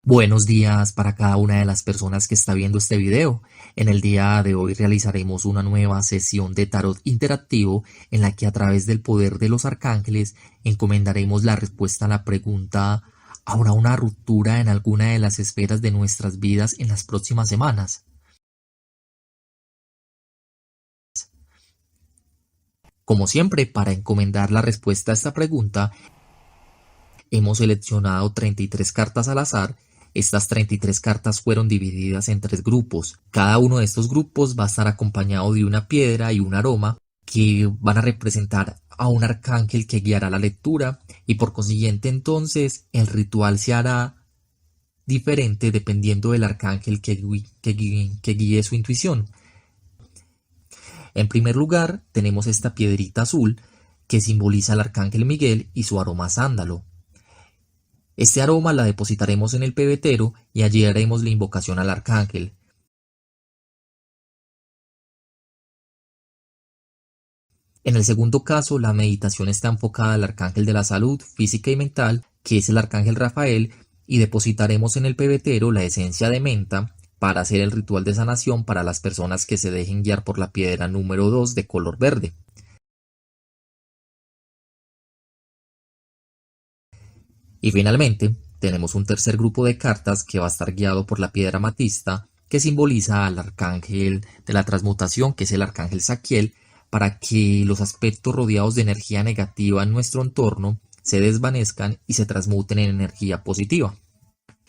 Buenos días para cada una de las personas que está viendo este video. En el día de hoy realizaremos una nueva sesión de tarot interactivo en la que a través del poder de los arcángeles encomendaremos la respuesta a la pregunta: ¿habrá una ruptura en alguna de las esferas de nuestras vidas en las próximas semanas? Como siempre, para encomendar la respuesta a esta pregunta, hemos seleccionado 33 cartas al azar. Estas 33 cartas fueron divididas en 3 grupos. Cada uno de estos grupos va a estar acompañado de una piedra y un aroma que van a representar a un arcángel que guiará la lectura, y por consiguiente entonces el ritual se hará diferente dependiendo del arcángel que guíe su intuición. En primer lugar tenemos esta piedrita azul que simboliza al arcángel Miguel y su aroma sándalo. Este aroma la depositaremos en el pebetero y allí haremos la invocación al arcángel. En el segundo caso, la meditación está enfocada al arcángel de la salud física y mental, que es el arcángel Rafael, y depositaremos en el pebetero la esencia de menta para hacer el ritual de sanación para las personas que se dejen guiar por la piedra número 2 de color verde. Y finalmente, tenemos un tercer grupo de cartas que va a estar guiado por la piedra amatista, que simboliza al arcángel de la transmutación, que es el arcángel Saquiel, para que los aspectos rodeados de energía negativa en nuestro entorno se desvanezcan y se transmuten en energía positiva.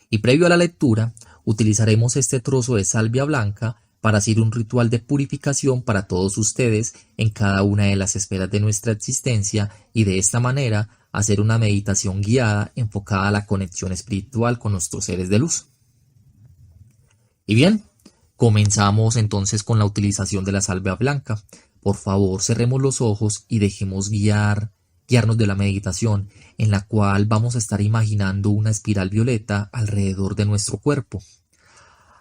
Y previo a la lectura, utilizaremos este trozo de salvia blanca para hacer un ritual de purificación para todos ustedes en cada una de las esferas de nuestra existencia, y de esta manera hacer una meditación guiada enfocada a la conexión espiritual con nuestros seres de luz. Y bien, comenzamos entonces con la utilización de la salvia blanca. Por favor, cerremos los ojos y dejemos guiarnos de la meditación, en la cual vamos a estar imaginando una espiral violeta alrededor de nuestro cuerpo.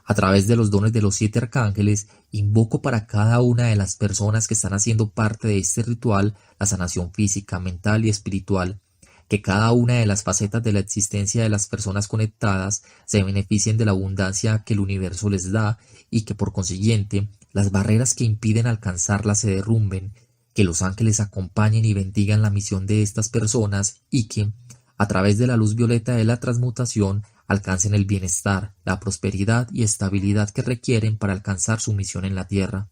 A través de los dones de los 7 arcángeles, invoco para cada una de las personas que están haciendo parte de este ritual la sanación física, mental y espiritual, que cada una de las facetas de la existencia de las personas conectadas se beneficien de la abundancia que el universo les da, y que por consiguiente las barreras que impiden alcanzarla se derrumben, que los ángeles acompañen y bendigan la misión de estas personas, y que, a través de la luz violeta de la transmutación, alcancen el bienestar, la prosperidad y estabilidad que requieren para alcanzar su misión en la tierra.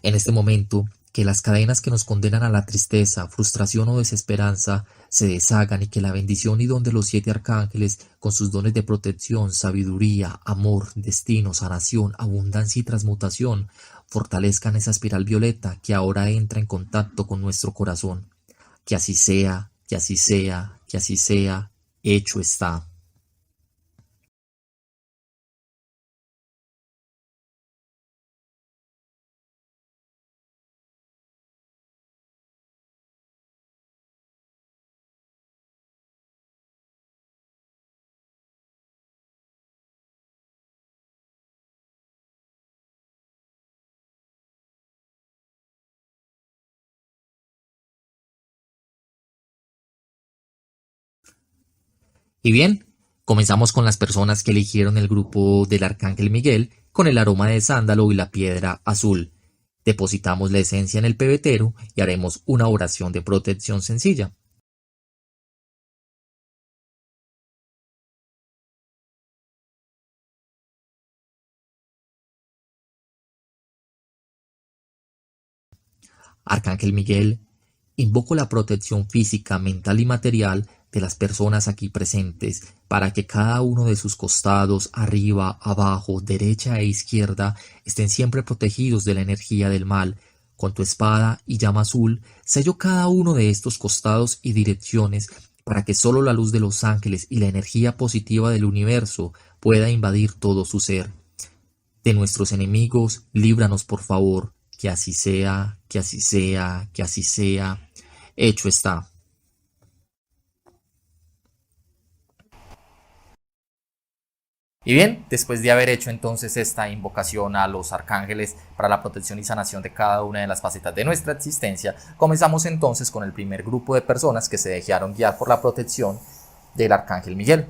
En este momento, que las cadenas que nos condenan a la tristeza, frustración o desesperanza se deshagan, y que la bendición y don de los 7 arcángeles, con sus dones de protección, sabiduría, amor, destino, sanación, abundancia y transmutación, fortalezcan esa espiral violeta que ahora entra en contacto con nuestro corazón. Que así sea, que así sea, que así sea, hecho está. Y bien, comenzamos con las personas que eligieron el grupo del Arcángel Miguel con el aroma de sándalo y la piedra azul. Depositamos la esencia en el pebetero y haremos una oración de protección sencilla. Arcángel Miguel, invoco la protección física, mental y material de las personas aquí presentes, para que cada uno de sus costados, arriba, abajo, derecha e izquierda, estén siempre protegidos de la energía del mal. Con tu espada y llama azul, sello cada uno de estos costados y direcciones, para que solo la luz de los ángeles y la energía positiva del universo pueda invadir todo su ser. De nuestros enemigos, líbranos por favor. Que así sea, que así sea, que así sea. Hecho está. Y bien, después de haber hecho entonces esta invocación a los arcángeles para la protección y sanación de cada una de las facetas de nuestra existencia, comenzamos entonces con el primer grupo de personas que se dejaron guiar por la protección del arcángel Miguel.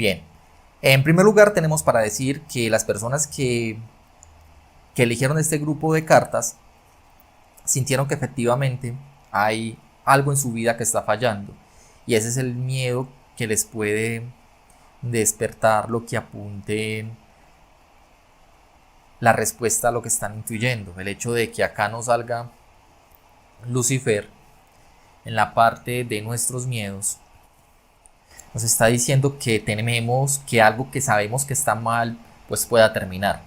Bien, en primer lugar tenemos para decir que las personas que eligieron este grupo de cartas sintieron que efectivamente hay algo en su vida que está fallando, y ese es el miedo que les puede despertar lo que apunte la respuesta a lo que están intuyendo. El hecho de que acá nos salga Lucifer en la parte de nuestros miedos nos está diciendo que tememos que algo que sabemos que está mal pues pueda terminar.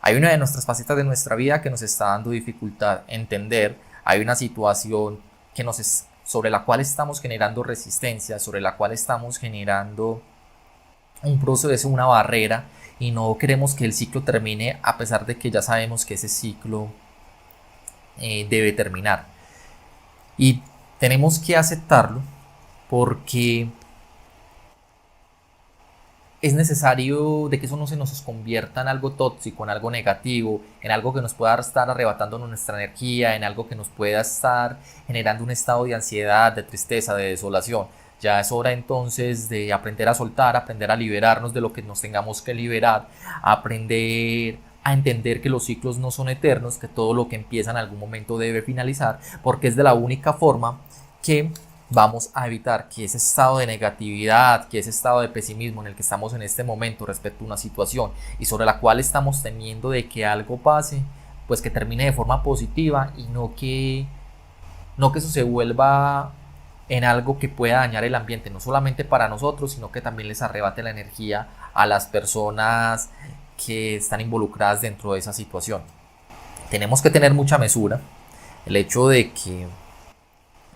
Hay una de nuestras facetas de nuestra vida que nos está dando dificultad entender. Hay una situación que sobre la cual estamos generando resistencia, sobre la cual estamos generando un proceso, una barrera, y no queremos que el ciclo termine a pesar de que ya sabemos que ese ciclo debe terminar. Y tenemos que aceptarlo porque es necesario de que eso no se nos convierta en algo tóxico, en algo negativo, en algo que nos pueda estar arrebatando nuestra energía, en algo que nos pueda estar generando un estado de ansiedad, de tristeza, de desolación. Ya es hora entonces de aprender a soltar, aprender a liberarnos de lo que nos tengamos que liberar, aprender a entender que los ciclos no son eternos, que todo lo que empieza en algún momento debe finalizar, porque es de la única forma que vamos a evitar que ese estado de negatividad, que ese estado de pesimismo en el que estamos en este momento respecto a una situación y sobre la cual estamos temiendo de que algo pase, pues que termine de forma positiva, y no que eso se vuelva en algo que pueda dañar el ambiente, no solamente para nosotros, sino que también les arrebate la energía a las personas que están involucradas dentro de esa situación. Tenemos que tener mucha mesura. El hecho de que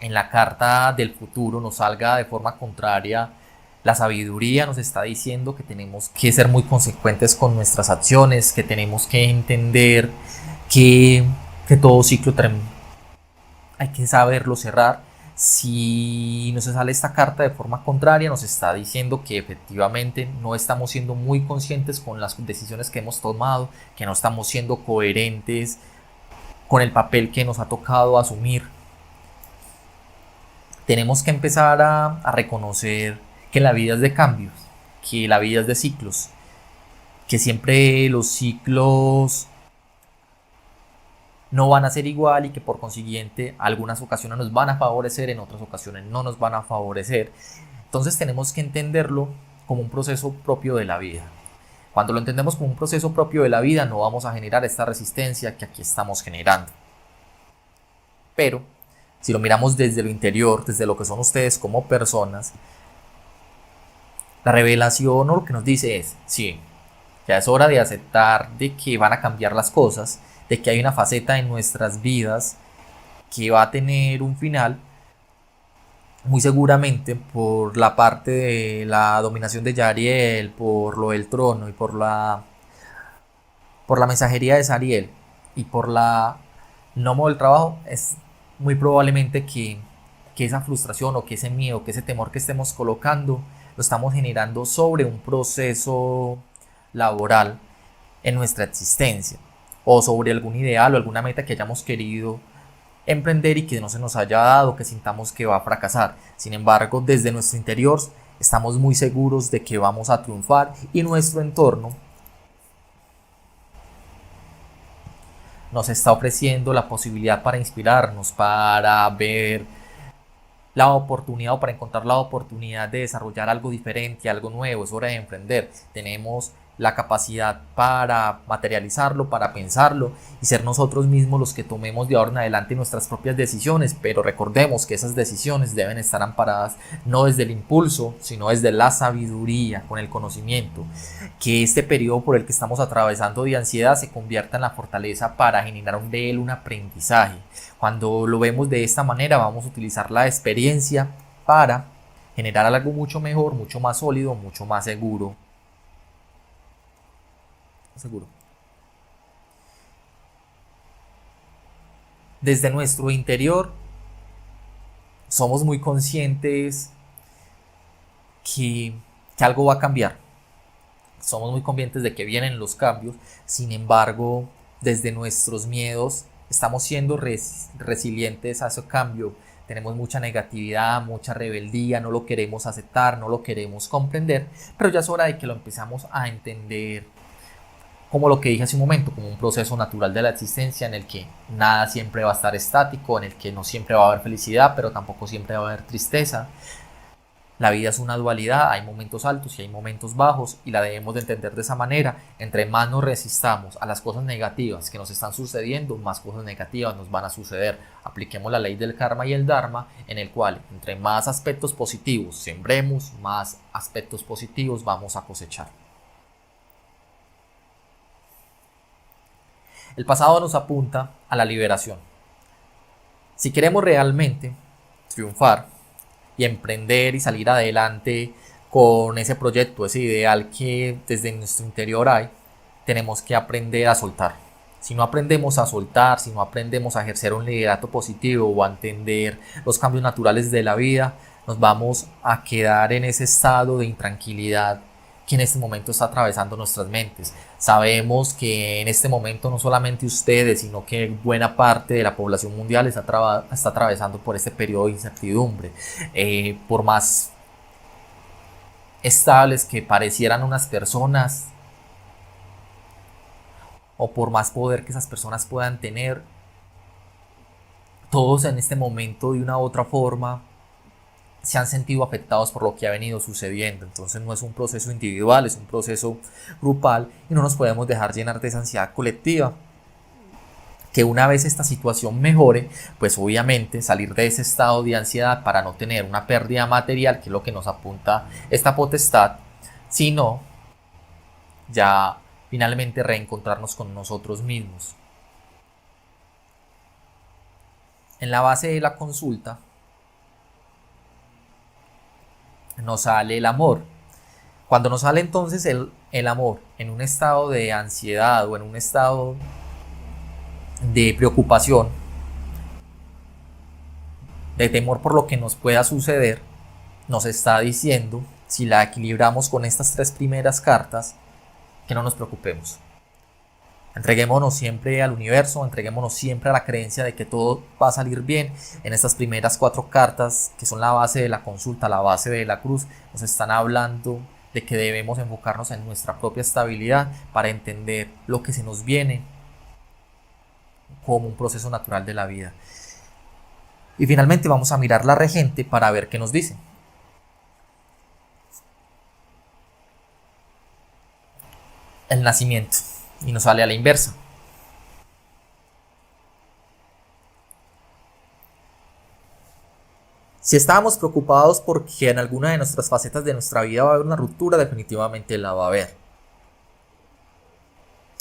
en la carta del futuro nos salga de forma contraria la sabiduría, nos está diciendo que tenemos que ser muy consecuentes con nuestras acciones, que tenemos que entender que todo ciclo hay que saberlo cerrar. Si nos sale esta carta de forma contraria, nos está diciendo que efectivamente no estamos siendo muy conscientes con las decisiones que hemos tomado, que no estamos siendo coherentes con el papel que nos ha tocado asumir. Tenemos que empezar a reconocer que la vida es de cambios, que la vida es de ciclos, que siempre los ciclos no van a ser igual, y que por consiguiente algunas ocasiones nos van a favorecer, en otras ocasiones no nos van a favorecer. Entonces tenemos que entenderlo como un proceso propio de la vida. Cuando lo entendemos como un proceso propio de la vida, no vamos a generar esta resistencia que aquí estamos generando. Pero si lo miramos desde lo interior, desde lo que son ustedes como personas, la revelación o lo que nos dice es, sí, ya es hora de aceptar de que van a cambiar las cosas, de que hay una faceta en nuestras vidas que va a tener un final, muy seguramente por la parte de la dominación de Yariel, por lo del trono y por la mensajería de Sariel y por la gnomo del trabajo. Es muy probablemente que esa frustración o que ese miedo, que ese temor que estemos colocando, lo estamos generando sobre un proceso laboral en nuestra existencia, o sobre algún ideal o alguna meta que hayamos querido emprender y que no se nos haya dado, que sintamos que va a fracasar. Sin embargo, desde nuestro interior estamos muy seguros de que vamos a triunfar, y nuestro entorno nos está ofreciendo la posibilidad para inspirarnos, para ver la oportunidad o para encontrar la oportunidad de desarrollar algo diferente, algo nuevo. Es hora de emprender. Tenemos la capacidad para materializarlo, para pensarlo y ser nosotros mismos los que tomemos de ahora en adelante nuestras propias decisiones, pero recordemos que esas decisiones deben estar amparadas no desde el impulso, sino desde la sabiduría, con el conocimiento. Que este periodo por el que estamos atravesando de ansiedad se convierta en la fortaleza para generar de él un aprendizaje. Cuando lo vemos de esta manera, vamos a utilizar la experiencia para generar algo mucho mejor, mucho más sólido, mucho más seguro. Desde nuestro interior somos muy conscientes que algo va a cambiar. Somos muy conscientes de que vienen los cambios. Sin embargo, desde nuestros miedos estamos siendo resilientes a ese cambio, tenemos mucha negatividad, mucha rebeldía, no lo queremos aceptar, no lo queremos comprender, pero ya es hora de que lo empezamos a entender como lo que dije hace un momento, como un proceso natural de la existencia en el que nada siempre va a estar estático, en el que no siempre va a haber felicidad, pero tampoco siempre va a haber tristeza. La vida es una dualidad, hay momentos altos y hay momentos bajos y la debemos de entender de esa manera. Entre más nos resistamos a las cosas negativas que nos están sucediendo, más cosas negativas nos van a suceder. Apliquemos la ley del karma y el dharma, en el cual entre más aspectos positivos sembremos, más aspectos positivos vamos a cosechar. El pasado nos apunta a la liberación. Si queremos realmente triunfar y emprender y salir adelante con ese proyecto, ese ideal que desde nuestro interior hay, tenemos que aprender a soltar. Si no aprendemos a soltar, si no aprendemos a ejercer un liderato positivo o a entender los cambios naturales de la vida, nos vamos a quedar en ese estado de intranquilidad que en este momento está atravesando nuestras mentes. Sabemos que en este momento no solamente ustedes, sino que buena parte de la población mundial está atravesando por este periodo de incertidumbre. Por más estables que parecieran unas personas, o por más poder que esas personas puedan tener, todos en este momento de una u otra forma se han sentido afectados por lo que ha venido sucediendo. Entonces no es un proceso individual, es un proceso grupal y no nos podemos dejar llenar de esa ansiedad colectiva. Que una vez esta situación mejore, pues obviamente salir de ese estado de ansiedad para no tener una pérdida material, que es lo que nos apunta esta potestad, sino ya finalmente reencontrarnos con nosotros mismos. En la base de la consulta nos sale el amor. Cuando nos sale entonces el amor en un estado de ansiedad o en un estado de preocupación, de temor por lo que nos pueda suceder, nos está diciendo, si la equilibramos con estas tres primeras cartas, que no nos preocupemos. Entreguémonos siempre al universo, entreguémonos siempre a la creencia de que todo va a salir bien. En estas primeras 4 cartas, que son la base de la consulta, la base de la cruz, nos están hablando de que debemos enfocarnos en nuestra propia estabilidad para entender lo que se nos viene como un proceso natural de la vida. Y finalmente vamos a mirar la regente para ver qué nos dice. El nacimiento. Y nos sale a la inversa. Si estábamos preocupados porque en alguna de nuestras facetas de nuestra vida va a haber una ruptura, definitivamente la va a haber.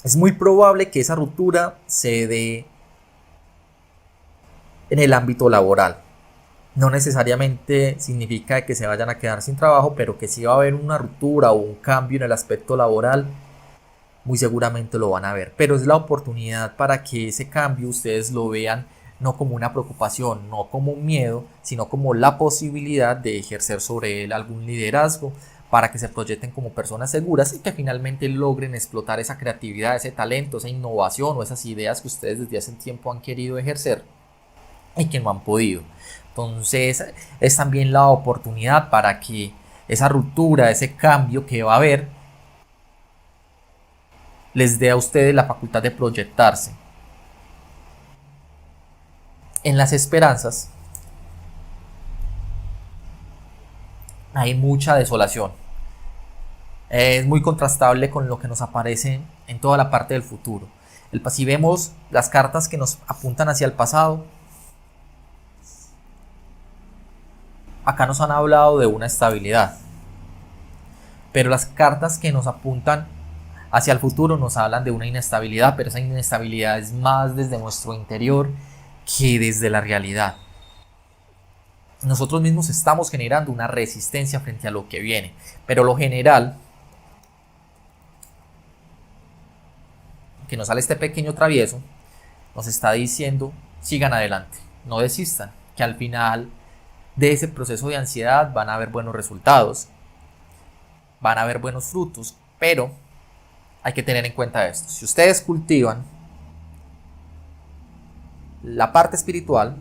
Es muy probable que esa ruptura se dé en el ámbito laboral. No necesariamente significa que se vayan a quedar sin trabajo, pero que si va a haber una ruptura o un cambio en el aspecto laboral, muy seguramente lo van a ver, pero es la oportunidad para que ese cambio ustedes lo vean no como una preocupación, no como un miedo, sino como la posibilidad de ejercer sobre él algún liderazgo para que se proyecten como personas seguras y que finalmente logren explotar esa creatividad, ese talento, esa innovación o esas ideas que ustedes desde hace tiempo han querido ejercer y que no han podido. Entonces es también la oportunidad para que esa ruptura, ese cambio que va a haber, les dé a ustedes la facultad de proyectarse. En las esperanzas hay mucha desolación. Es muy contrastable con lo que nos aparece en toda la parte del futuro. Si vemos las cartas que nos apuntan hacia el pasado, acá nos han hablado de una estabilidad. Pero las cartas que nos apuntan hacia el futuro nos hablan de una inestabilidad, pero esa inestabilidad es más desde nuestro interior que desde la realidad. Nosotros mismos estamos generando una resistencia frente a lo que viene, pero lo general, que nos sale este pequeño travieso, nos está diciendo, sigan adelante, no desistan, que al final de ese proceso de ansiedad van a haber buenos resultados, van a haber buenos frutos, pero hay que tener en cuenta esto. Si ustedes cultivan la parte espiritual,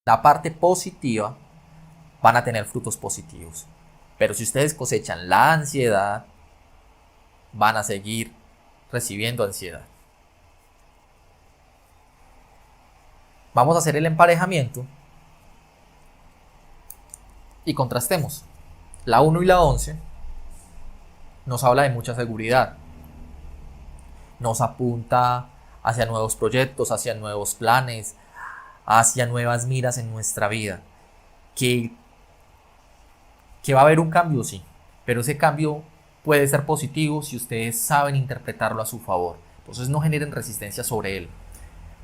la parte positiva, van a tener frutos positivos. Pero si ustedes cosechan la ansiedad, van a seguir recibiendo ansiedad. Vamos a hacer el emparejamiento y contrastemos. La 1 y la 11 nos habla de mucha seguridad. Nos apunta hacia nuevos proyectos, hacia nuevos planes, hacia nuevas miras en nuestra vida. Que va a haber un cambio, sí, pero ese cambio puede ser positivo si ustedes saben interpretarlo a su favor. Entonces no generen resistencia sobre él.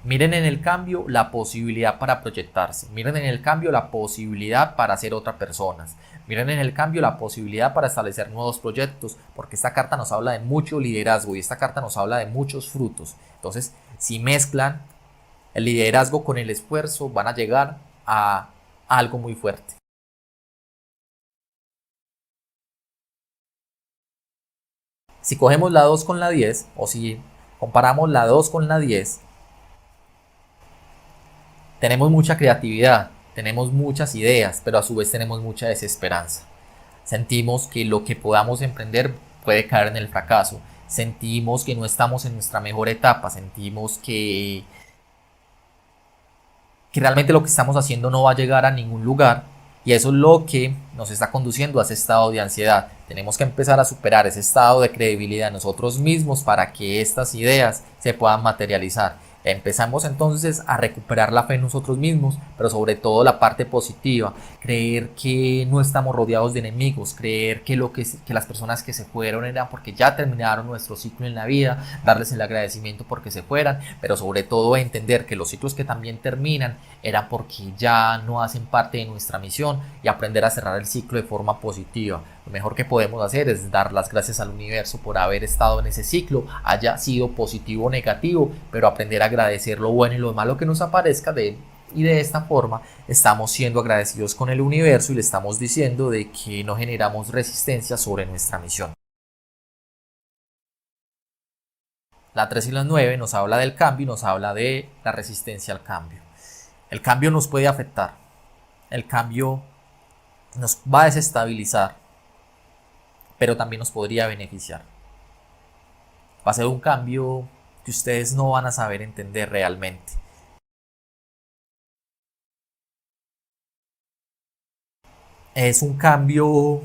Miren en el cambio la posibilidad para proyectarse. Miren en el cambio la posibilidad para ser otras personas. Miren en el cambio la posibilidad para establecer nuevos proyectos, porque esta carta nos habla de mucho liderazgo y esta carta nos habla de muchos frutos. Entonces, si mezclan el liderazgo con el esfuerzo, van a llegar a algo muy fuerte. Si cogemos la 2 con la 10, o si comparamos la 2 con la 10, tenemos mucha creatividad, tenemos muchas ideas, pero a su vez tenemos mucha desesperanza. Sentimos que lo que podamos emprender puede caer en el fracaso. Sentimos que no estamos en nuestra mejor etapa. Sentimos que realmente lo que estamos haciendo no va a llegar a ningún lugar. Y eso es lo que nos está conduciendo a ese estado de ansiedad. Tenemos que empezar a superar ese estado de credibilidad en nosotros mismos para que estas ideas se puedan materializar. Empezamos entonces a recuperar la fe en nosotros mismos, pero sobre todo la parte positiva, creer que no estamos rodeados de enemigos, creer que las personas que se fueron eran porque ya terminaron nuestro ciclo en la vida, darles el agradecimiento porque se fueran, pero sobre todo entender que los ciclos que también terminan eran porque ya no hacen parte de nuestra misión y aprender a cerrar el ciclo de forma positiva. Lo mejor que podemos hacer es dar las gracias al universo por haber estado en ese ciclo, haya sido positivo o negativo, pero aprender a agradecer lo bueno y lo malo que nos aparezca de él. Y de esta forma estamos siendo agradecidos con el universo y le estamos diciendo de que no generamos resistencia sobre nuestra misión. La 3 y la 9 nos habla del cambio y nos habla de la resistencia al cambio. El cambio nos puede afectar, el cambio nos va a desestabilizar, pero también nos podría beneficiar. Va a ser un cambio que ustedes no van a saber entender realmente. Es un cambio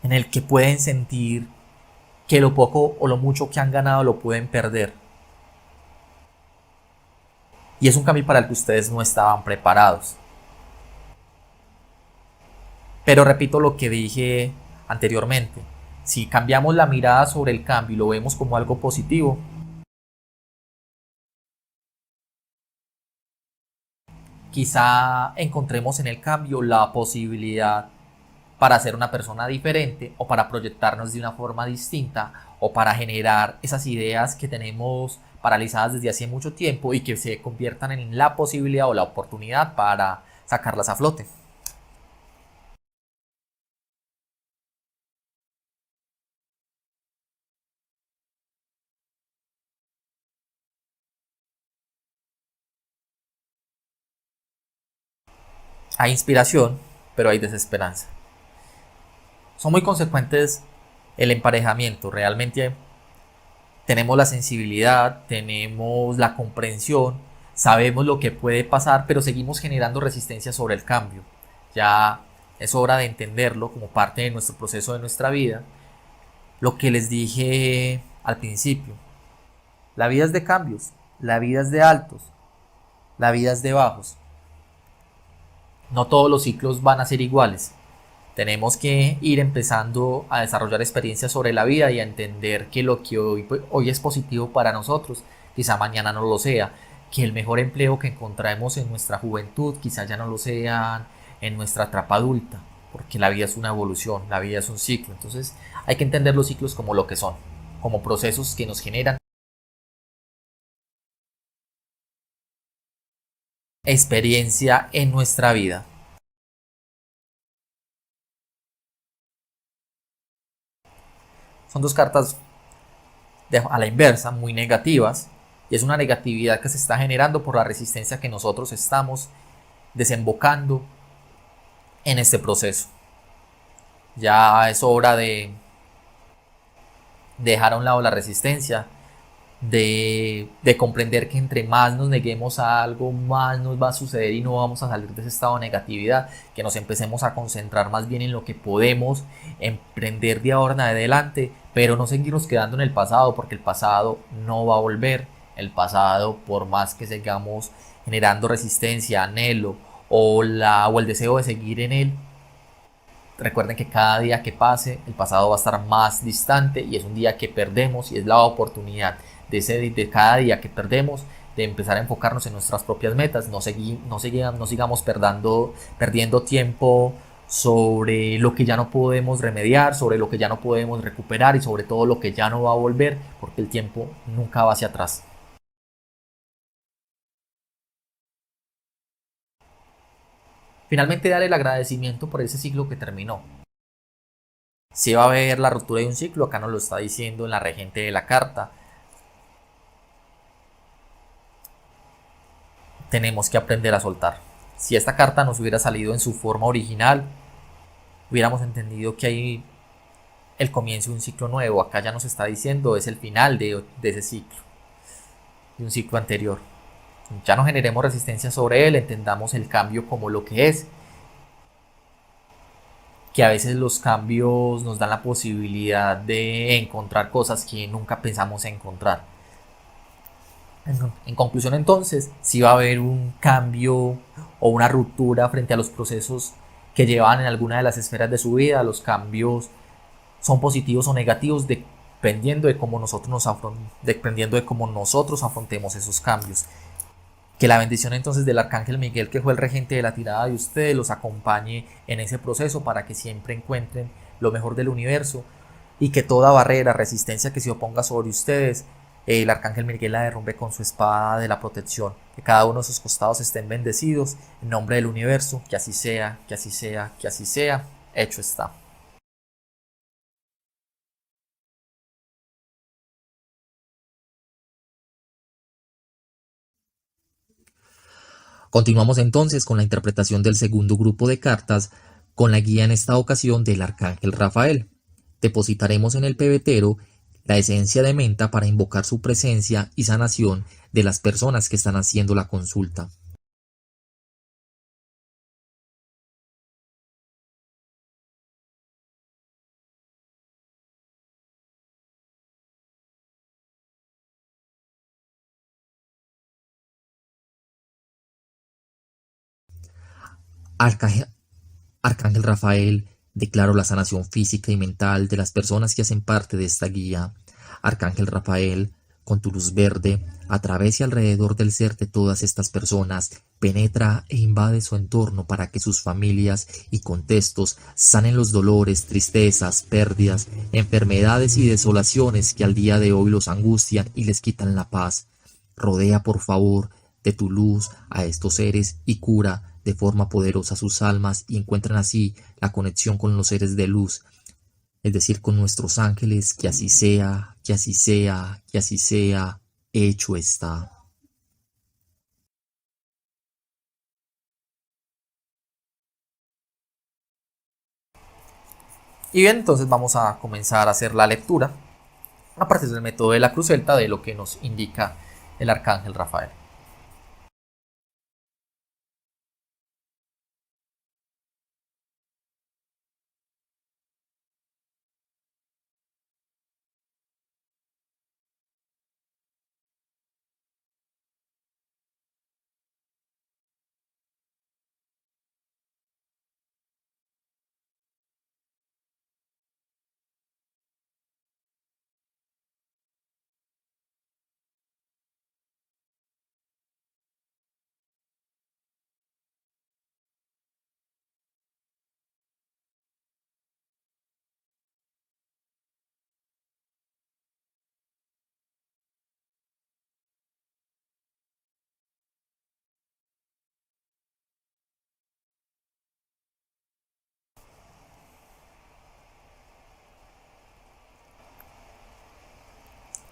en el que pueden sentir que lo poco o lo mucho que han ganado lo pueden perder. Y es un cambio para el que ustedes no estaban preparados. Pero repito lo que dije anteriormente. Si cambiamos la mirada sobre el cambio y lo vemos como algo positivo, quizá encontremos en el cambio la posibilidad para ser una persona diferente o para proyectarnos de una forma distinta o para generar esas ideas que tenemos paralizadas desde hace mucho tiempo y que se conviertan en la posibilidad o la oportunidad para sacarlas a flote. Hay inspiración, pero hay desesperanza. Son muy consecuentes el emparejamiento. Realmente tenemos la sensibilidad, tenemos la comprensión, sabemos lo que puede pasar, pero seguimos generando resistencia sobre el cambio. Ya es hora de entenderlo como parte de nuestro proceso de nuestra vida. Lo que les dije al principio, la vida es de cambios, la vida es de altos, la vida es de bajos. No todos los ciclos van a ser iguales. Tenemos que ir empezando a desarrollar experiencias sobre la vida y a entender que lo que hoy es positivo para nosotros, quizá mañana no lo sea, que el mejor empleo que encontramos en nuestra juventud quizá ya no lo sea en nuestra etapa adulta, porque la vida es una evolución, la vida es un ciclo. Entonces hay que entender los ciclos como lo que son, como procesos que nos generan experiencia en nuestra vida. Son dos cartas a la inversa, muy negativas, y es una negatividad que se está generando por la resistencia que nosotros estamos desembocando en este proceso. Ya es hora de dejar a un lado la resistencia, de comprender que entre más nos neguemos a algo, más nos va a suceder y no vamos a salir de ese estado de negatividad, que nos empecemos a concentrar más bien en lo que podemos emprender de ahora en adelante, pero no seguirnos quedando en el pasado, porque el pasado no va a volver. El pasado, por más que sigamos generando resistencia, anhelo o el deseo de seguir en él, recuerden que cada día que pase, el pasado va a estar más distante y es un día que perdemos y es la oportunidad de cada día que perdemos de empezar a enfocarnos en nuestras propias metas, no sigamos perdiendo tiempo sobre lo que ya no podemos remediar, sobre lo que ya no podemos recuperar y sobre todo lo que ya no va a volver, porque el tiempo nunca va hacia atrás. Finalmente, dar el agradecimiento por ese ciclo que terminó. Si va a haber la ruptura de un ciclo, acá nos lo está diciendo en la regente de la carta. Tenemos que aprender a soltar. Si esta carta nos hubiera salido en su forma original, hubiéramos entendido que hay el comienzo de un ciclo nuevo. Acá ya nos está diciendo es el final de ese ciclo, de un ciclo anterior. Ya no generemos resistencia sobre él, entendamos el cambio como lo que es, que a veces los cambios nos dan la posibilidad de encontrar cosas que nunca pensamos encontrar. En conclusión, entonces, si va a haber un cambio o una ruptura frente a los procesos que llevan en alguna de las esferas de su vida. Los cambios son positivos o negativos dependiendo de cómo nosotros afrontemos esos cambios. Que la bendición entonces del Arcángel Miguel, que fue el regente de la tirada de ustedes, los acompañe en ese proceso para que siempre encuentren lo mejor del universo y que toda barrera, resistencia que se oponga sobre ustedes, el Arcángel Miguel la derrumbe con su espada de la protección. Que cada uno de sus costados estén bendecidos en nombre del universo. Que así sea, que así sea, que así sea. Hecho está. Continuamos entonces con la interpretación del segundo grupo de cartas, con la guía en esta ocasión del Arcángel Rafael. Depositaremos en el pebetero la esencia de menta para invocar su presencia y sanación de las personas que están haciendo la consulta. Arcángel, Arcángel Rafael, declaro la sanación física y mental de las personas que hacen parte de esta guía. Arcángel Rafael, con tu luz verde, atravesa alrededor del ser de todas estas personas, penetra e invade su entorno para que sus familias y contextos sanen los dolores, tristezas, pérdidas, enfermedades y desolaciones que al día de hoy los angustian y les quitan la paz. Rodea, por favor, de tu luz a estos seres y cura de forma poderosa sus almas y encuentran así la conexión con los seres de luz, es decir, con nuestros ángeles. Que así sea, que así sea, que así sea, hecho está. Y bien, entonces vamos a comenzar a hacer la lectura a partir del método de la cruz celta de lo que nos indica el Arcángel Rafael.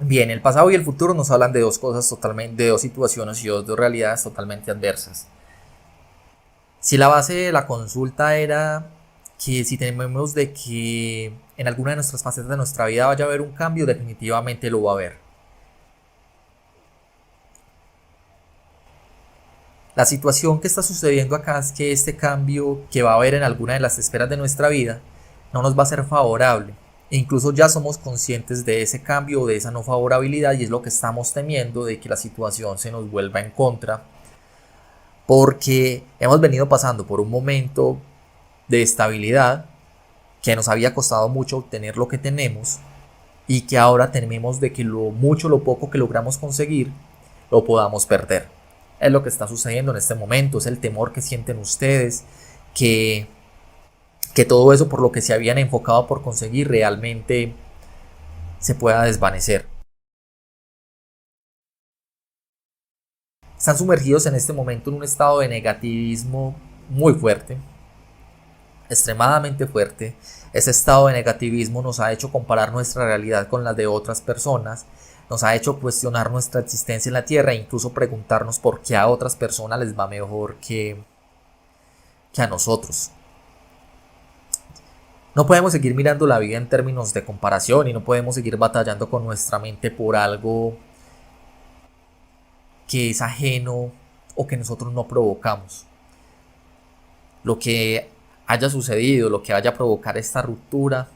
Bien, el pasado y el futuro nos hablan de dos cosas totalmente, de dos situaciones y dos realidades totalmente adversas. Si la base de la consulta era que si tememos de que en alguna de nuestras facetas de nuestra vida vaya a haber un cambio, definitivamente lo va a haber. La situación que está sucediendo acá es que este cambio que va a haber en alguna de las esferas de nuestra vida no nos va a ser favorable. E incluso ya somos conscientes de ese cambio o de esa no favorabilidad y es lo que estamos temiendo de que la situación se nos vuelva en contra porque hemos venido pasando por un momento de estabilidad que nos había costado mucho obtener lo que tenemos y que ahora tememos de que lo mucho o lo poco que logramos conseguir lo podamos perder. Es lo que está sucediendo en este momento, es el temor que sienten ustedes, que, que todo eso por lo que se habían enfocado por conseguir realmente se pueda desvanecer. Están sumergidos en este momento en un estado de negativismo muy fuerte, extremadamente fuerte. Ese estado de negativismo nos ha hecho comparar nuestra realidad con la de otras personas, nos ha hecho cuestionar nuestra existencia en la Tierra e incluso preguntarnos por qué a otras personas les va mejor que a nosotros. No podemos seguir mirando la vida en términos de comparación y no podemos seguir batallando con nuestra mente por algo que es ajeno o que nosotros no provocamos. Lo que haya sucedido, lo que vaya a provocar esta ruptura,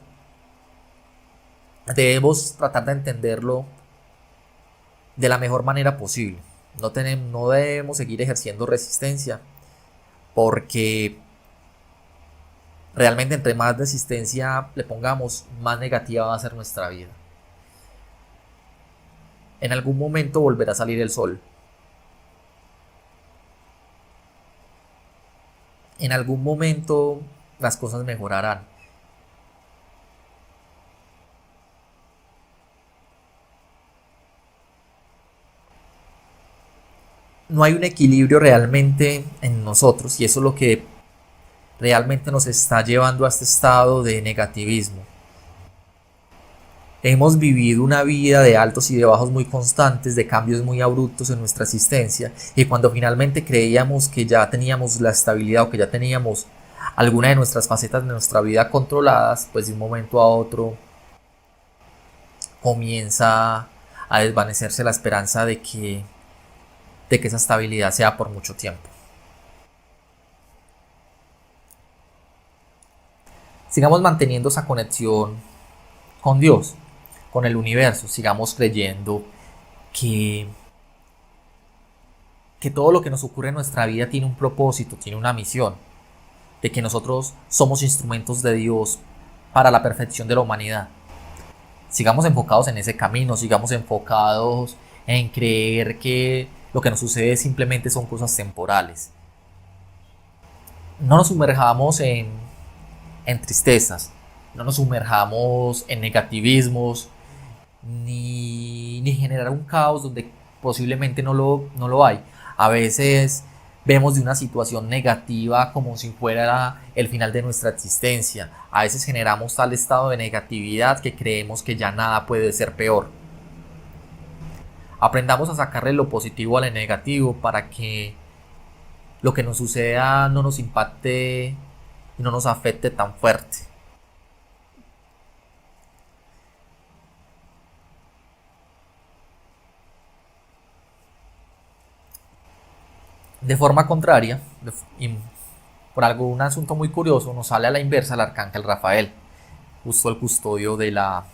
debemos tratar de entenderlo de la mejor manera posible. No debemos seguir ejerciendo resistencia porque realmente entre más resistencia le pongamos, más negativa va a ser nuestra vida. En algún momento volverá a salir el sol. En algún momento las cosas mejorarán. No hay un equilibrio realmente en nosotros y eso es lo que realmente nos está llevando a este estado de negativismo. Hemos vivido una vida de altos y de bajos muy constantes, de cambios muy abruptos en nuestra existencia y cuando finalmente creíamos que ya teníamos la estabilidad o que ya teníamos alguna de nuestras facetas de nuestra vida controladas, pues de un momento a otro comienza a desvanecerse la esperanza de que esa estabilidad sea por mucho tiempo. Sigamos manteniendo esa conexión con Dios, con el universo, sigamos creyendo que, que todo lo que nos ocurre en nuestra vida tiene un propósito, tiene una misión, de que nosotros somos instrumentos de Dios para la perfección de la humanidad. Sigamos enfocados en ese camino, sigamos enfocados en creer que lo que nos sucede simplemente son cosas temporales. No nos sumerjamos en tristezas, no nos sumerjamos en negativismos, ni generar un caos donde posiblemente no lo hay. A veces vemos de una situación negativa como si fuera el final de nuestra existencia. A veces generamos tal estado de negatividad que creemos que ya nada puede ser peor. Aprendamos a sacarle lo positivo a lo negativo para que lo que nos suceda no nos impacte y no nos afecte tan fuerte. De forma contraria, y por algún asunto muy curioso, nos sale a la inversa el arcángel Rafael, justo el custodio de la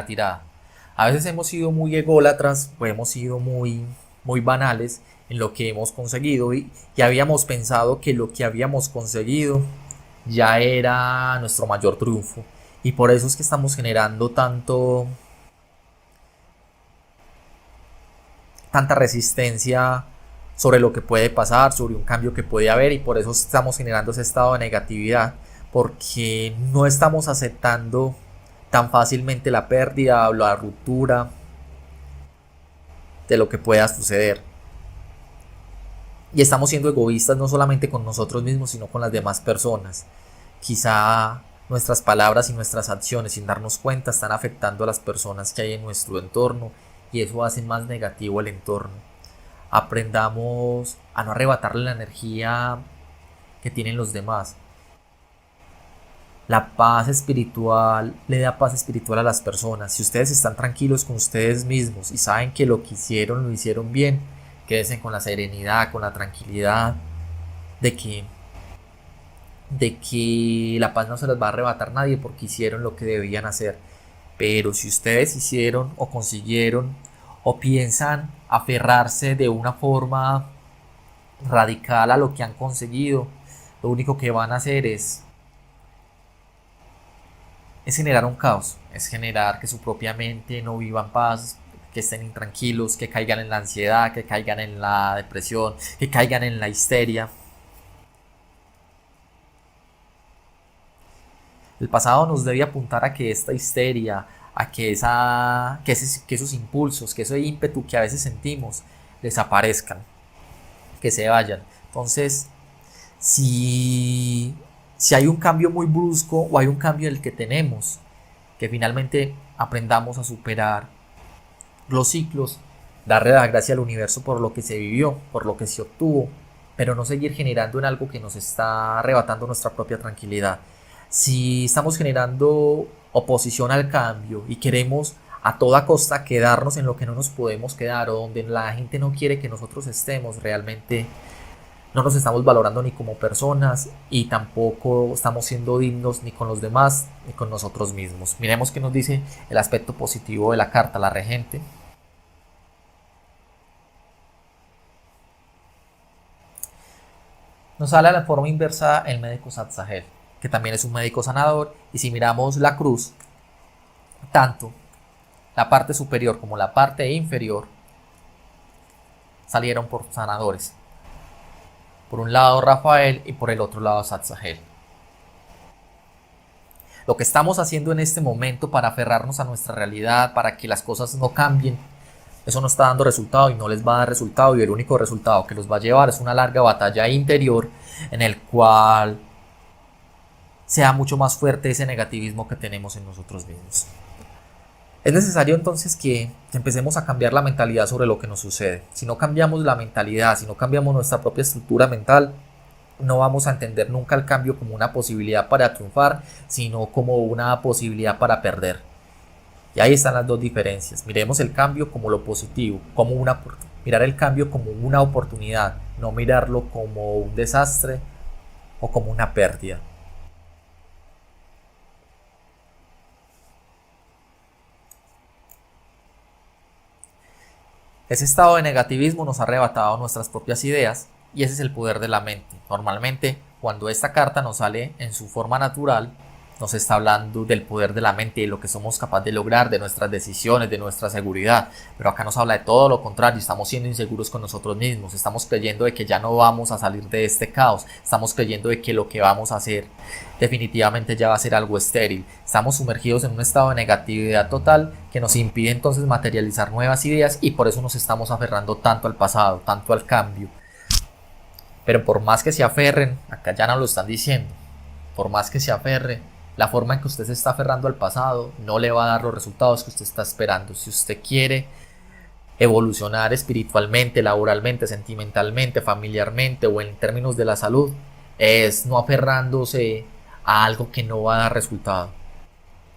tirada. A veces hemos sido muy ególatras o hemos sido muy banales en lo que hemos conseguido y habíamos pensado que lo que habíamos conseguido ya era nuestro mayor triunfo. Y por eso es que estamos generando tanta resistencia sobre lo que puede pasar, sobre un cambio que puede haber y por eso estamos generando ese estado de negatividad porque no estamos aceptando tan fácilmente la pérdida o la ruptura de lo que pueda suceder. Y estamos siendo egoístas no solamente con nosotros mismos, sino con las demás personas. Quizá nuestras palabras y nuestras acciones, sin darnos cuenta, están afectando a las personas que hay en nuestro entorno y eso hace más negativo el entorno. aprendamos a no arrebatarle la energía que tienen los demás. La paz espiritual le da paz espiritual a las personas. Si ustedes están tranquilos con ustedes mismos y saben que lo que hicieron lo hicieron bien, quédense con la serenidad, con la tranquilidad de que la paz no se las va a arrebatar nadie porque hicieron lo que debían hacer. Pero si ustedes hicieron o consiguieron o piensan aferrarse de una forma radical a lo que han conseguido, lo único que van a hacer es generar un caos, es generar que su propia mente no viva en paz, que estén intranquilos, que caigan en la ansiedad, que caigan en la depresión, que caigan en la histeria. El pasado nos debe apuntar a que esta histeria, a que esos impulsos, que ese ímpetu que a veces sentimos, desaparezcan, que se vayan. Entonces, si, si hay un cambio muy brusco o hay un cambio en el que tenemos, que finalmente aprendamos a superar los ciclos, darle la gracia al universo por lo que se vivió, por lo que se obtuvo, pero no seguir generando en algo que nos está arrebatando nuestra propia tranquilidad. Si estamos generando oposición al cambio y queremos a toda costa quedarnos en lo que no nos podemos quedar o donde la gente no quiere que nosotros estemos, realmente no nos estamos valorando ni como personas y tampoco estamos siendo dignos ni con los demás ni con nosotros mismos. Miremos qué nos dice el aspecto positivo de la carta, la regente. Nos sale a la forma inversa el médico Satzahel, que también es un médico sanador, y si miramos la cruz, tanto la parte superior como la parte inferior salieron por sanadores. Por un lado Rafael y por el otro lado Satzahel. Lo que estamos haciendo en este momento para aferrarnos a nuestra realidad, para que las cosas no cambien, eso no está dando resultado y no les va a dar resultado, y el único resultado que los va a llevar es una larga batalla interior en el cual sea mucho más fuerte ese negativismo que tenemos en nosotros mismos. Es necesario entonces que empecemos a cambiar la mentalidad sobre lo que nos sucede. Si no cambiamos la mentalidad, si no cambiamos nuestra propia estructura mental, no vamos a entender nunca el cambio como una posibilidad para triunfar, sino como una posibilidad para perder. Y ahí están las dos diferencias. Miremos el cambio como lo positivo, mirar el cambio como una oportunidad, no mirarlo como un desastre o como una pérdida. Ese estado de negativismo nos ha arrebatado nuestras propias ideas y ese es el poder de la mente. Normalmente, cuando esta carta nos sale en su forma natural, nos está hablando del poder de la mente y de lo que somos capaces de lograr, de nuestras decisiones, de nuestra seguridad. Pero acá nos habla de todo lo contrario, estamos siendo inseguros con nosotros mismos, estamos creyendo de que ya no vamos a salir de este caos, estamos creyendo de que lo que vamos a hacer definitivamente ya va a ser algo estéril. Estamos sumergidos en un estado de negatividad total que nos impide entonces materializar nuevas ideas y por eso nos estamos aferrando tanto al pasado, tanto al cambio. Pero por más que se aferren, acá ya no lo están diciendo, por más que se aferre, la forma en que usted se está aferrando al pasado no le va a dar los resultados que usted está esperando. Si usted quiere evolucionar espiritualmente, laboralmente, sentimentalmente, familiarmente o en términos de la salud, es no aferrándose a algo que no va a dar resultado.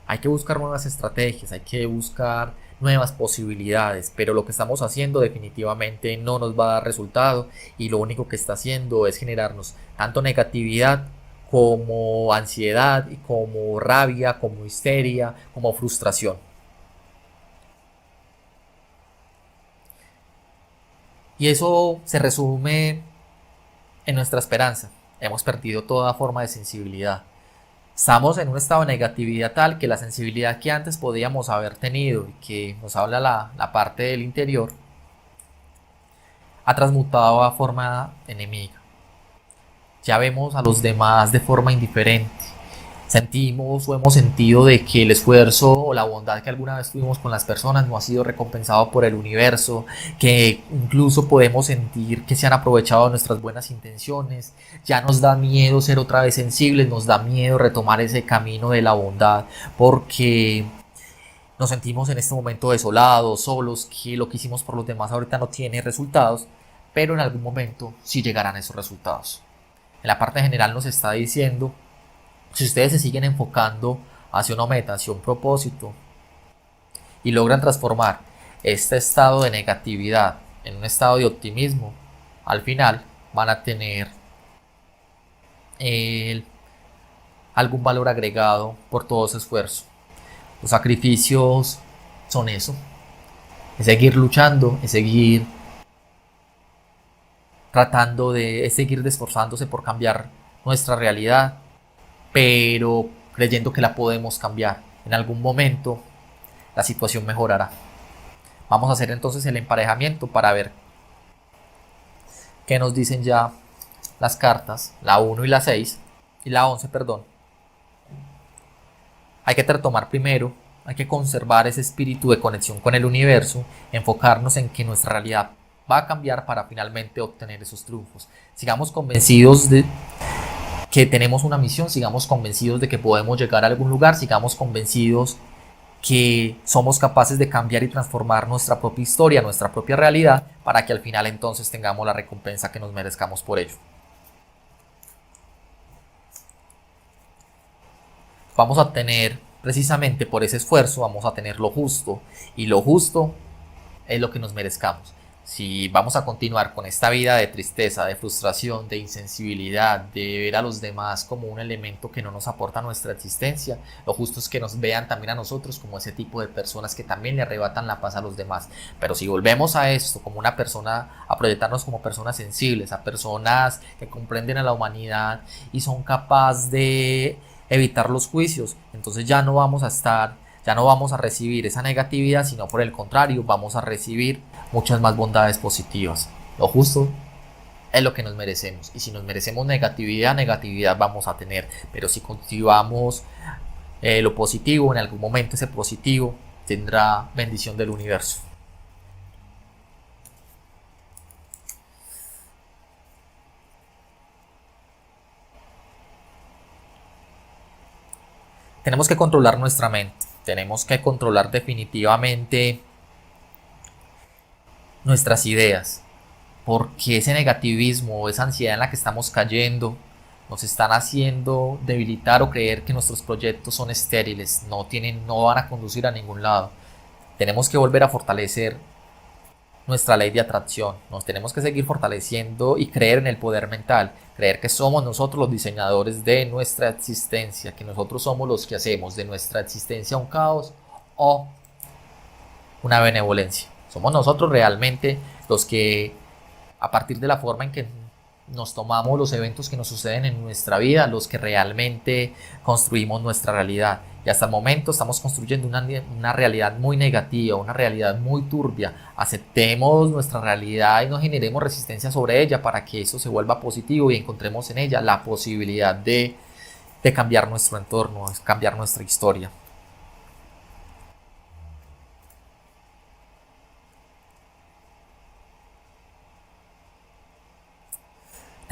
Hay que buscar nuevas estrategias, hay que buscar nuevas posibilidades, pero lo que estamos haciendo definitivamente no nos va a dar resultado y lo único que está haciendo es generarnos tanto negatividad como ansiedad y como rabia, como histeria, como frustración. Y eso se resume en nuestra esperanza. Hemos perdido toda forma de sensibilidad. Estamos en un estado de negatividad tal que la sensibilidad que antes podíamos haber tenido y que nos habla la parte del interior ha transmutado a forma enemiga. Ya vemos a los demás de forma indiferente. Sentimos o hemos sentido de que el esfuerzo o la bondad que alguna vez tuvimos con las personas no ha sido recompensado por el universo, que incluso podemos sentir que se han aprovechado de nuestras buenas intenciones. Ya nos da miedo ser otra vez sensibles, nos da miedo retomar ese camino de la bondad porque nos sentimos en este momento desolados, solos, que lo que hicimos por los demás ahorita no tiene resultados. pero en algún momento sí llegarán esos resultados. En la parte general nos está diciendo, si ustedes se siguen enfocando hacia una meta, hacia un propósito, y logran transformar este estado de negatividad en un estado de optimismo, al final van a tener eh, algún valor agregado por todo ese esfuerzo. Los sacrificios son eso, es seguir luchando, es seguir tratando de, es seguir esforzándose por cambiar nuestra realidad, pero creyendo que la podemos cambiar. En algún momento la situación mejorará. Vamos a hacer entonces el emparejamiento para ver qué nos dicen ya las cartas, la 1 y la 6, y la 11, perdón. Hay que retomar primero, hay que conservar ese espíritu de conexión con el universo, enfocarnos en que nuestra realidad va a cambiar para finalmente obtener esos triunfos. Sigamos convencidos de que tenemos una misión, sigamos convencidos de que podemos llegar a algún lugar, sigamos convencidos que somos capaces de cambiar y transformar nuestra propia historia, nuestra propia realidad, para que al final entonces tengamos la recompensa que nos merezcamos por ello. Vamos a tener, precisamente por ese esfuerzo, vamos a tener lo justo, y lo justo es lo que nos merezcamos. Si vamos a continuar con esta vida de tristeza, de frustración, de insensibilidad, de ver a los demás como un elemento que no nos aporta a nuestra existencia, lo justo es que nos vean también a nosotros como ese tipo de personas que también le arrebatan la paz a los demás. Pero si volvemos a esto como una persona, a proyectarnos como personas sensibles, a personas que comprenden a la humanidad y son capaces de evitar los juicios, entonces ya no vamos a recibir esa negatividad, sino por el contrario, vamos a recibir muchas más bondades positivas. Lo justo es lo que nos merecemos. Y si nos merecemos negatividad, negatividad vamos a tener. Pero si cultivamos lo positivo, en algún momento ese positivo tendrá bendición del universo. Tenemos que controlar nuestra mente. Tenemos que controlar definitivamente nuestras ideas, porque ese negativismo o esa ansiedad en la que estamos cayendo nos están haciendo debilitar o creer que nuestros proyectos son estériles, no van a conducir a ningún lado. Tenemos que volver a fortalecer nuestra ley de atracción, nos tenemos que seguir fortaleciendo y creer en el poder mental, creer que somos nosotros los diseñadores de nuestra existencia, que nosotros somos los que hacemos de nuestra existencia un caos o una benevolencia. Somos nosotros realmente los que, a partir de la forma en que nos tomamos los eventos que nos suceden en nuestra vida, los que realmente construimos nuestra realidad. Y hasta el momento estamos construyendo una realidad muy negativa, una realidad muy turbia. Aceptemos nuestra realidad y no generemos resistencia sobre ella para que eso se vuelva positivo y encontremos en ella la posibilidad de cambiar nuestro entorno, de cambiar nuestra historia.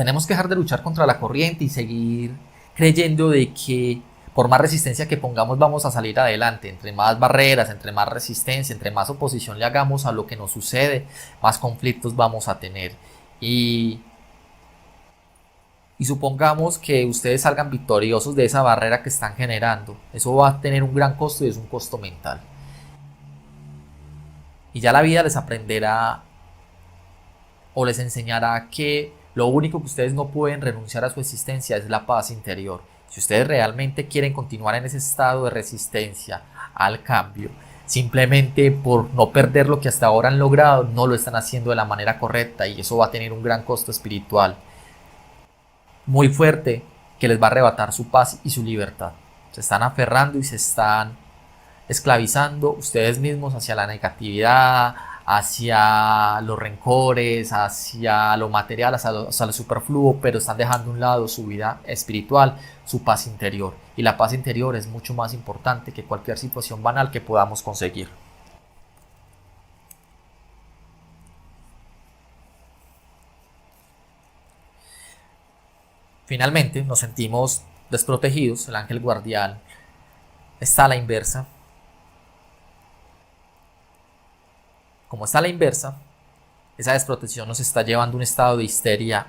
Tenemos que dejar de luchar contra la corriente y seguir creyendo de que por más resistencia que pongamos vamos a salir adelante. Entre más barreras, entre más resistencia, entre más oposición le hagamos a lo que nos sucede, más conflictos vamos a tener. Y supongamos que ustedes salgan victoriosos de esa barrera que están generando. Eso va a tener un gran costo y es un costo mental. Y ya la vida les aprenderá o les enseñará que lo único que ustedes no pueden renunciar a su existencia es la paz interior. Si ustedes realmente quieren continuar en ese estado de resistencia al cambio, simplemente por no perder lo que hasta ahora han logrado, no lo están haciendo de la manera correcta y eso va a tener un gran costo espiritual muy fuerte que les va a arrebatar su paz y su libertad. Se están aferrando y se están esclavizando ustedes mismos hacia la negatividad, hacia los rencores, hacia lo material, hacia lo superfluo, pero están dejando a un lado su vida espiritual, su paz interior. Y la paz interior es mucho más importante que cualquier situación banal que podamos conseguir. Finalmente nos sentimos desprotegidos, el ángel guardián está a la inversa. Como está a la inversa, Esa desprotección nos está llevando a un estado de histeria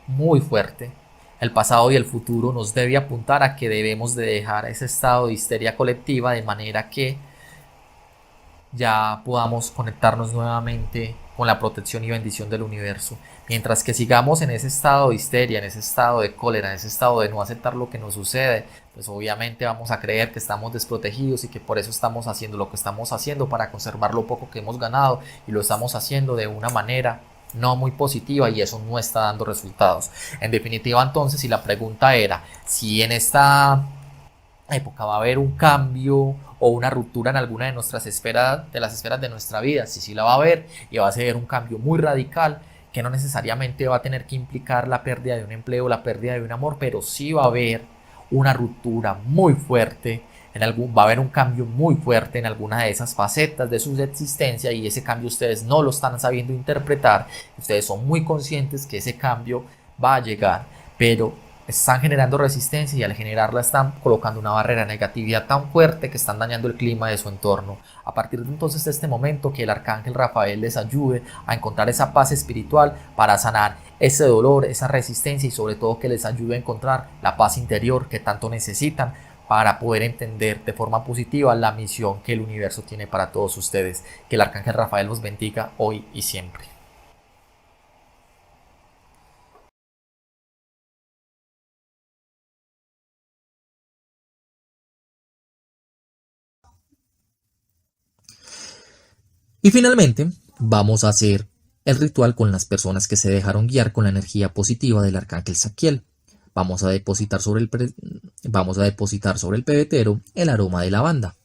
muy fuerte. El pasado y el futuro nos debe apuntar a que debemos de dejar ese estado de histeria colectiva de manera que ya podamos conectarnos nuevamente con la protección y bendición del universo. Mientras que sigamos en ese estado de histeria, en ese estado de cólera, en ese estado de no aceptar lo que nos sucede, pues obviamente vamos a creer que estamos desprotegidos y que por eso estamos haciendo lo que estamos haciendo para conservar lo poco que hemos ganado, y lo estamos haciendo de una manera no muy positiva y eso no está dando resultados. En definitiva, entonces, si la pregunta era si en esta época va a haber un cambio o una ruptura en alguna de nuestras esferas, de las esferas de nuestra vida, sí, sí la va a haber, y va a ser un cambio muy radical que no necesariamente va a tener que implicar la pérdida de un empleo, la pérdida de un amor, pero sí va a haber una ruptura muy fuerte, va a haber un cambio muy fuerte en alguna de esas facetas de su existencia, y ese cambio ustedes no lo están sabiendo interpretar. Ustedes son muy conscientes que ese cambio va a llegar, pero están generando resistencia, y al generarla están colocando una barrera de negatividad tan fuerte que están dañando el clima de su entorno. A partir de entonces, de este momento, que el arcángel Rafael les ayude a encontrar esa paz espiritual para sanar ese dolor, esa resistencia, y sobre todo que les ayude a encontrar la paz interior que tanto necesitan para poder entender de forma positiva la misión que el universo tiene para todos ustedes. Que el arcángel Rafael los bendiga hoy y siempre. Y finalmente, vamos a hacer el ritual con las personas que se dejaron guiar con la energía positiva del arcángel Saquiel. Vamos a depositar sobre vamos a depositar sobre el pebetero el aroma de lavanda.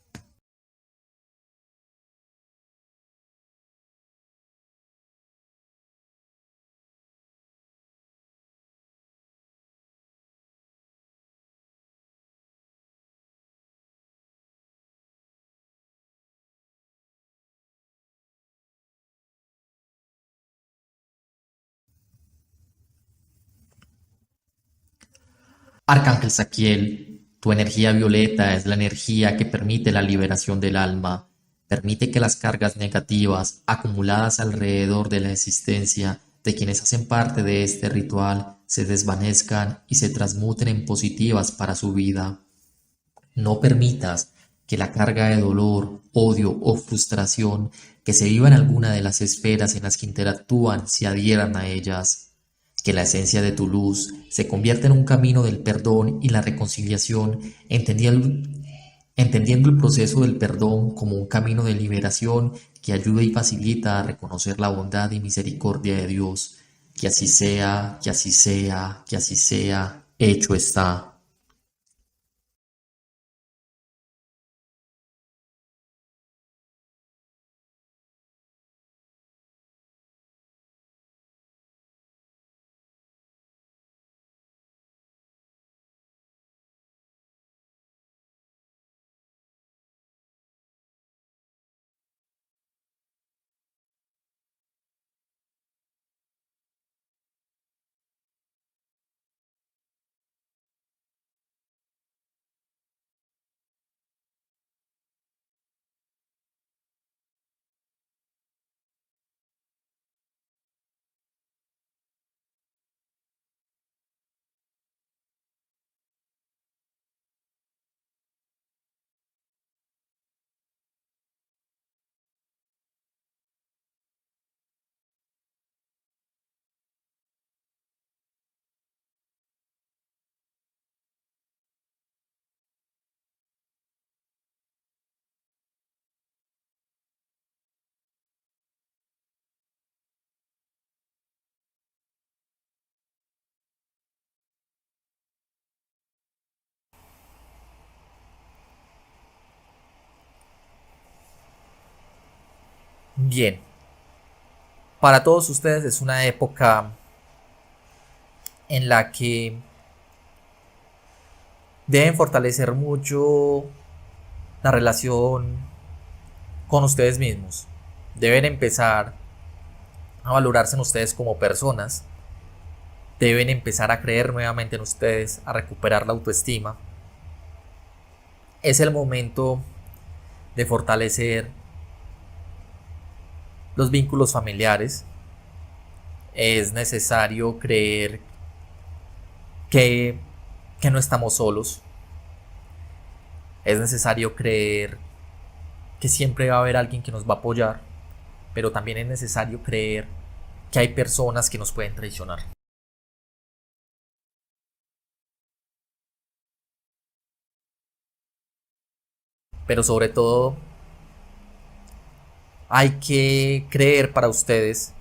Arcángel Saquiel, tu energía violeta es la energía que permite la liberación del alma, permite que las cargas negativas acumuladas alrededor de la existencia de quienes hacen parte de este ritual se desvanezcan y se transmuten en positivas para su vida. No permitas que la carga de dolor, odio o frustración que se viva en alguna de las esferas en las que interactúan se adhieran a ellas. Que la esencia de tu luz se convierta en un camino del perdón y la reconciliación, entendiendo el proceso del perdón como un camino de liberación que ayuda y facilita a reconocer la bondad y misericordia de Dios. Que así sea, que así sea, que así sea, hecho está. Bien, para todos ustedes es una época en la que deben fortalecer mucho la relación con ustedes mismos. Deben empezar a valorarse en ustedes como personas. Deben empezar a creer nuevamente en ustedes, a recuperar la autoestima. Es el momento de fortalecer los vínculos familiares. Es necesario creer que, que no estamos solos. Es necesario creer que siempre va a haber alguien que nos va a apoyar, pero también es necesario creer que hay personas que nos pueden traicionar. Pero sobre todo hay que creer para ustedes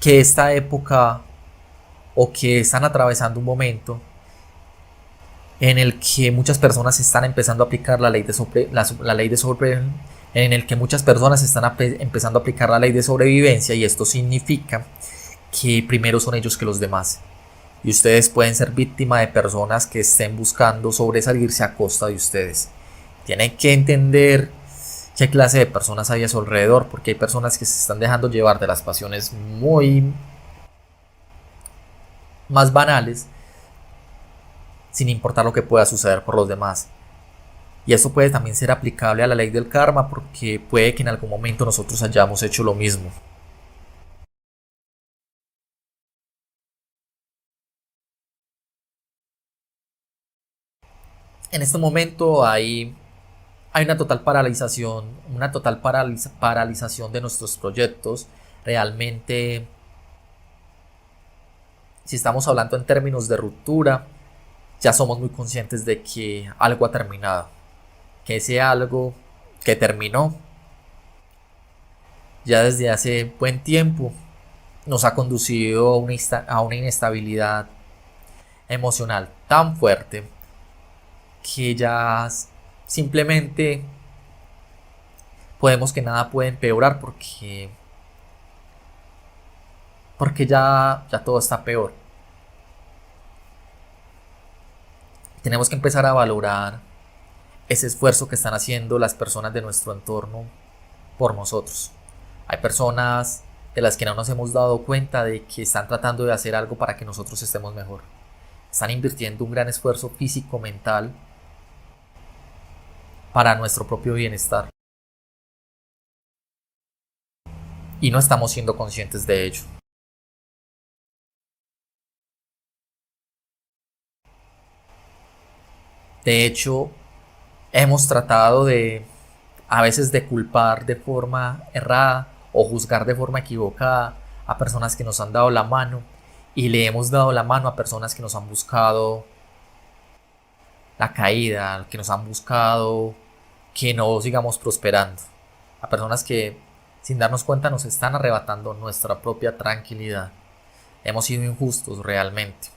que esta época o que están atravesando un momento en el que muchas personas están empezando a aplicar la ley de sobre en el que muchas personas están empezando a aplicar la ley de sobrevivencia, y esto significa que primero son ellos que los demás, y ustedes pueden ser víctima de personas que estén buscando sobresalirse a costa de ustedes. Tienen que entender qué clase de personas hay a su alrededor, porque hay personas que se están dejando llevar de las pasiones muy más banales, sin importar lo que pueda suceder por los demás. Y esto puede también ser aplicable a la ley del karma, porque puede que en algún momento nosotros hayamos hecho lo mismo. En este momento hay una total paralización de nuestros proyectos. Realmente, si estamos hablando en términos de ruptura, ya somos muy conscientes de que algo ha terminado, que ese algo que terminó ya desde hace buen tiempo nos ha conducido a una inestabilidad emocional tan fuerte que ya simplemente podemos que nada puede empeorar, porque ya todo está peor. Tenemos que empezar a valorar ese esfuerzo que están haciendo las personas de nuestro entorno por nosotros. Hay personas de las que no nos hemos dado cuenta de que están tratando de hacer algo para que nosotros estemos mejor. Están invirtiendo un gran esfuerzo físico, mental, para nuestro propio bienestar. Y no estamos siendo conscientes de ello. De hecho, hemos tratado a veces de culpar de forma errada o juzgar de forma equivocada a personas que nos han dado la mano, y le hemos dado la mano a personas que nos han buscado la caída, que nos han buscado que no sigamos prosperando, a personas que sin darnos cuenta nos están arrebatando nuestra propia tranquilidad. Hemos sido injustos realmente.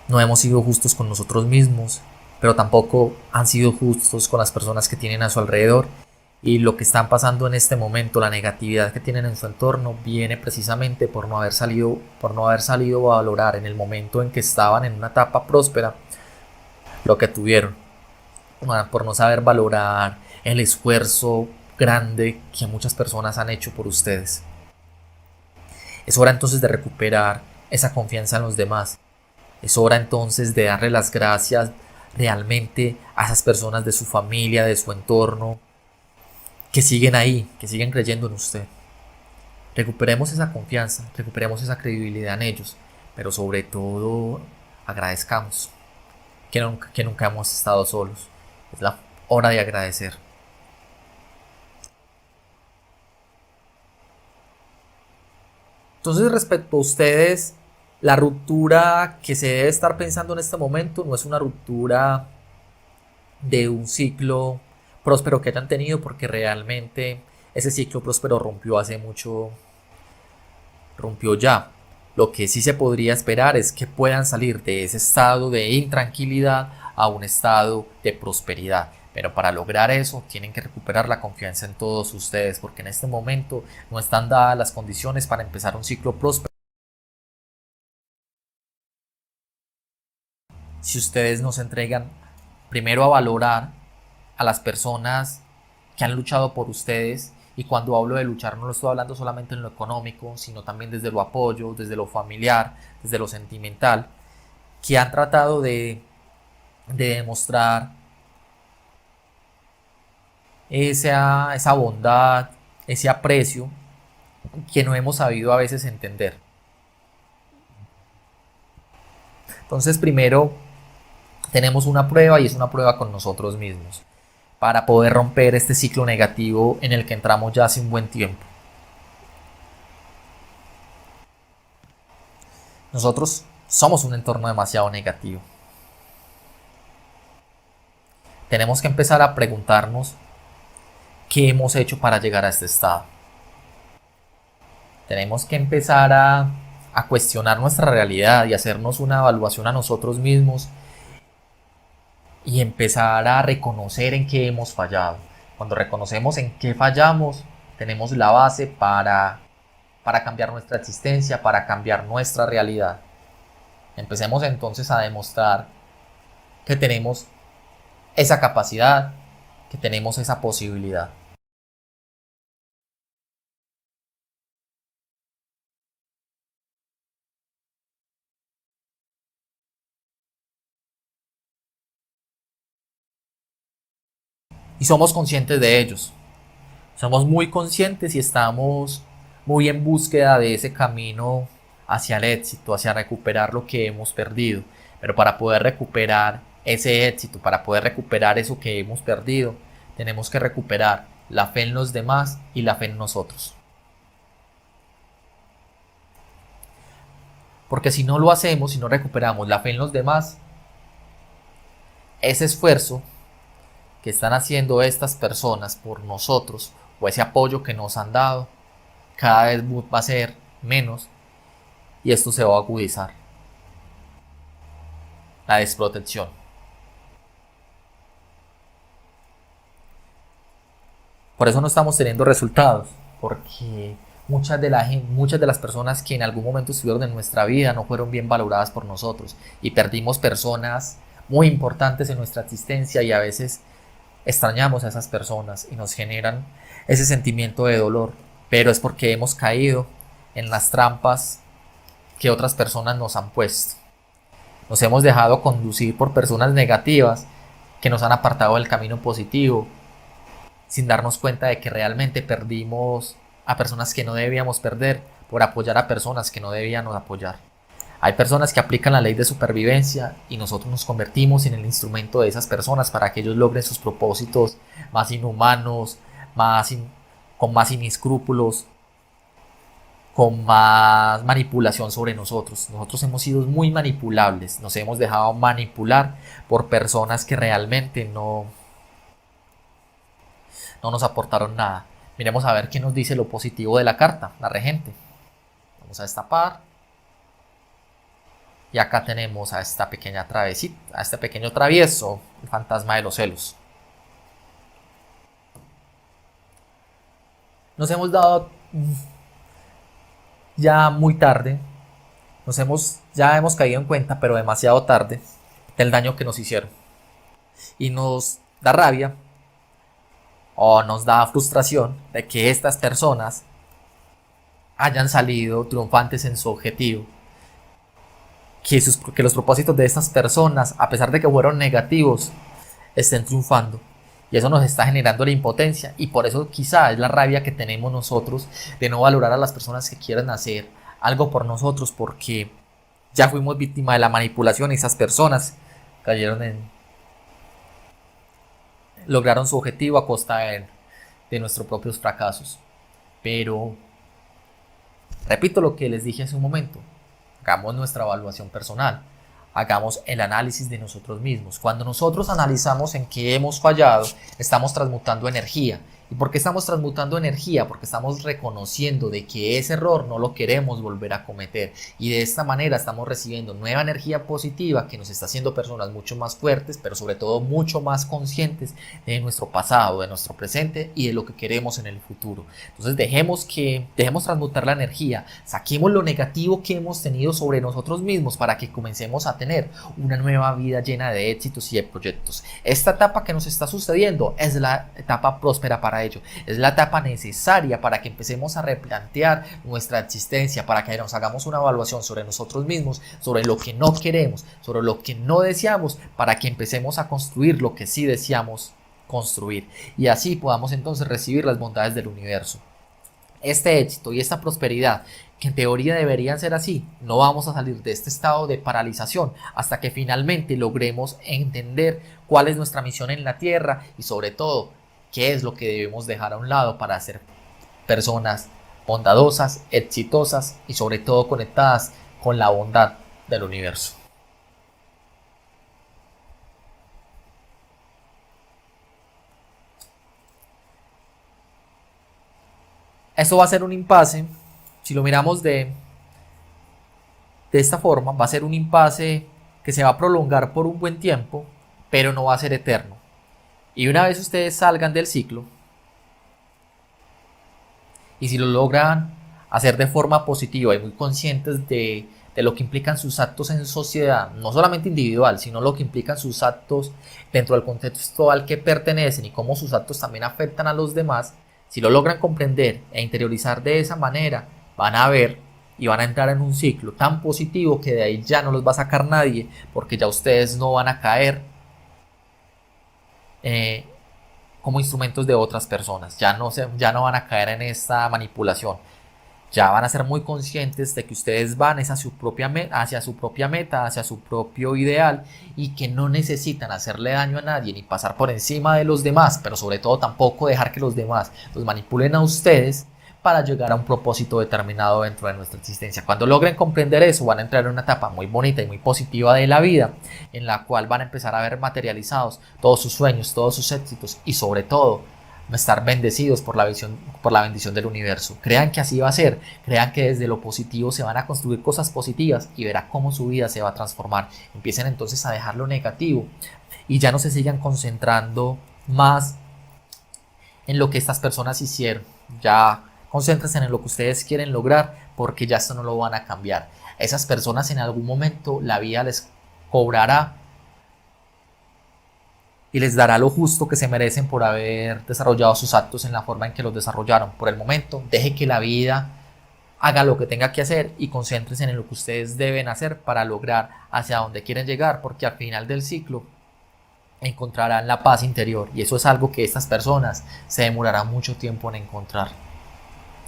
No hemos sido justos con nosotros mismos, pero tampoco han sido justos con las personas que tienen a su alrededor. Y lo que están pasando en este momento, la negatividad que tienen en su entorno, viene precisamente por no haber salido a valorar en el momento en que estaban en una etapa próspera lo que tuvieron, por no saber valorar el esfuerzo grande que muchas personas han hecho por ustedes. Es hora entonces de recuperar esa confianza en los demás. Es hora entonces de darle las gracias realmente a esas personas de su familia, de su entorno, que siguen ahí, que siguen creyendo en usted. Recuperemos esa confianza, recuperemos esa credibilidad en ellos, pero sobre todo agradezcamos que nunca hemos estado solos. Es la hora de agradecer. Entonces, respecto a ustedes, la ruptura que se debe estar pensando en este momento no es una ruptura de un ciclo próspero que hayan tenido, porque realmente ese ciclo próspero rompió hace mucho, rompió ya. Lo que sí se podría esperar es que puedan salir de ese estado de intranquilidad a un estado de prosperidad. Pero para lograr eso tienen que recuperar la confianza en todos ustedes, porque en este momento no están dadas las condiciones para empezar un ciclo próspero. Si ustedes no se entregan primero a valorar a las personas que han luchado por ustedes, y cuando hablo de luchar no lo estoy hablando solamente en lo económico, sino también desde lo apoyo, desde lo familiar, desde lo sentimental, que han tratado de demostrar esa bondad, ese aprecio que no hemos sabido a veces entender. Entonces, primero tenemos una prueba y es una prueba con nosotros mismos para poder romper este ciclo negativo en el que entramos ya hace un buen tiempo. Nosotros somos un entorno demasiado negativo. Tenemos que empezar a preguntarnos qué hemos hecho para llegar a este estado. Tenemos que empezar a cuestionar nuestra realidad y hacernos una evaluación a nosotros mismos y empezar a reconocer en qué hemos fallado. Cuando reconocemos en qué fallamos, tenemos la base para cambiar nuestra existencia, para cambiar nuestra realidad. Empecemos entonces a demostrar que tenemos esa capacidad, que tenemos esa posibilidad. Y somos conscientes de ellos. Somos muy conscientes y estamos muy en búsqueda de ese camino hacia el éxito, hacia recuperar lo que hemos perdido. Pero para poder recuperar ese éxito, para poder recuperar eso que hemos perdido, tenemos que recuperar la fe en los demás y la fe en nosotros. Porque si no lo hacemos, si no recuperamos la fe en los demás, ese esfuerzo que están haciendo estas personas por nosotros o ese apoyo que nos han dado cada vez va a ser menos y esto se va a agudizar. La desprotección. Por eso no estamos teniendo resultados, porque muchas de las personas que en algún momento estuvieron en nuestra vida no fueron bien valoradas por nosotros y perdimos personas muy importantes en nuestra existencia y a veces extrañamos a esas personas y nos generan ese sentimiento de dolor, pero es porque hemos caído en las trampas que otras personas nos han puesto. Nos hemos dejado conducir por personas negativas que nos han apartado del camino positivo sin darnos cuenta de que realmente perdimos a personas que no debíamos perder por apoyar a personas que no debíamos apoyar. Hay personas que aplican la ley de supervivencia y nosotros nos convertimos en el instrumento de esas personas para que ellos logren sus propósitos más inhumanos, con más inescrúpulos, con más manipulación sobre nosotros. Nosotros hemos sido muy manipulables, nos hemos dejado manipular por personas que realmente no nos aportaron nada. Miremos a ver qué nos dice lo positivo de la carta, la regente. Vamos a destapar. Y acá tenemos a esta pequeña travesita, a este pequeño travieso, el fantasma de los celos. Nos hemos dado ya muy tarde, ya hemos caído en cuenta, pero demasiado tarde, del daño que nos hicieron. Y nos da rabia o nos da frustración de que estas personas hayan salido triunfantes en su objetivo. Que los propósitos de estas personas, a pesar de que fueron negativos, estén triunfando. Y eso nos está generando la impotencia. Y por eso quizá es la rabia que tenemos nosotros de no valorar a las personas que quieren hacer algo por nosotros, porque ya fuimos víctimas de la manipulación y esas personas lograron su objetivo a costa de nuestros propios fracasos. Pero repito lo que les dije hace un momento. Hagamos nuestra evaluación personal, hagamos el análisis de nosotros mismos. Cuando nosotros analizamos en qué hemos fallado, estamos transmutando energía. ¿Y por qué estamos transmutando energía? Porque estamos reconociendo de que ese error no lo queremos volver a cometer. Y de esta manera estamos recibiendo nueva energía positiva que nos está haciendo personas mucho más fuertes, pero sobre todo mucho más conscientes de nuestro pasado, de nuestro presente y de lo que queremos en el futuro. Entonces dejemos transmutar la energía, saquemos lo negativo que hemos tenido sobre nosotros mismos para que comencemos a tener una nueva vida llena de éxitos y de proyectos. Esta etapa que nos está sucediendo es la etapa próspera para ello. Es la etapa necesaria para que empecemos a replantear nuestra existencia, para que nos hagamos una evaluación sobre nosotros mismos, sobre lo que no queremos, sobre lo que no deseamos, para que empecemos a construir lo que sí deseamos construir y así podamos entonces recibir las bondades del universo. este éxito y esta prosperidad, que en teoría deberían ser así, no vamos a salir de este estado de paralización hasta que finalmente logremos entender cuál es nuestra misión en la Tierra y sobre todo qué es lo que debemos dejar a un lado para ser personas bondadosas, exitosas y sobre todo conectadas con la bondad del universo. Esto va a ser un impasse, si lo miramos de esta forma, va a ser un impasse que se va a prolongar por un buen tiempo, pero no va a ser eterno. Y una vez ustedes salgan del ciclo, y si lo logran hacer de forma positiva y muy conscientes de lo que implican sus actos en sociedad, no solamente individual, sino lo que implican sus actos dentro del contexto al que pertenecen y cómo sus actos también afectan a los demás, si lo logran comprender e interiorizar de esa manera, van a ver y van a entrar en un ciclo tan positivo que de ahí ya no los va a sacar nadie, porque ya ustedes no van a caer eh, como instrumentos de otras personas, ya no van a caer en esta manipulación, ya van a ser muy conscientes de que ustedes van hacia su propia meta, hacia su propio ideal y que no necesitan hacerle daño a nadie ni pasar por encima de los demás, pero sobre todo tampoco dejar que los demás los manipulen a ustedes para llegar a un propósito determinado dentro de nuestra existencia. Cuando logren comprender eso, van a entrar en una etapa muy bonita y muy positiva de la vida, en la cual van a empezar a ver materializados todos sus sueños, todos sus éxitos y sobre todo estar bendecidos por la bendición del universo. Crean que así va a ser, crean que desde lo positivo se van a construir cosas positivas y verá cómo su vida se va a transformar. Empiecen entonces a dejar lo negativo y ya no se sigan concentrando más en lo que estas personas hicieron. Ya concéntrense en lo que ustedes quieren lograr porque ya esto no lo van a cambiar. Esas personas en algún momento la vida les cobrará y les dará lo justo que se merecen por haber desarrollado sus actos en la forma en que los desarrollaron. Por el momento, deje que la vida haga lo que tenga que hacer y concéntrense en lo que ustedes deben hacer para lograr hacia donde quieren llegar, porque al final del ciclo encontrarán la paz interior y eso es algo que estas personas se demorarán mucho tiempo en encontrar.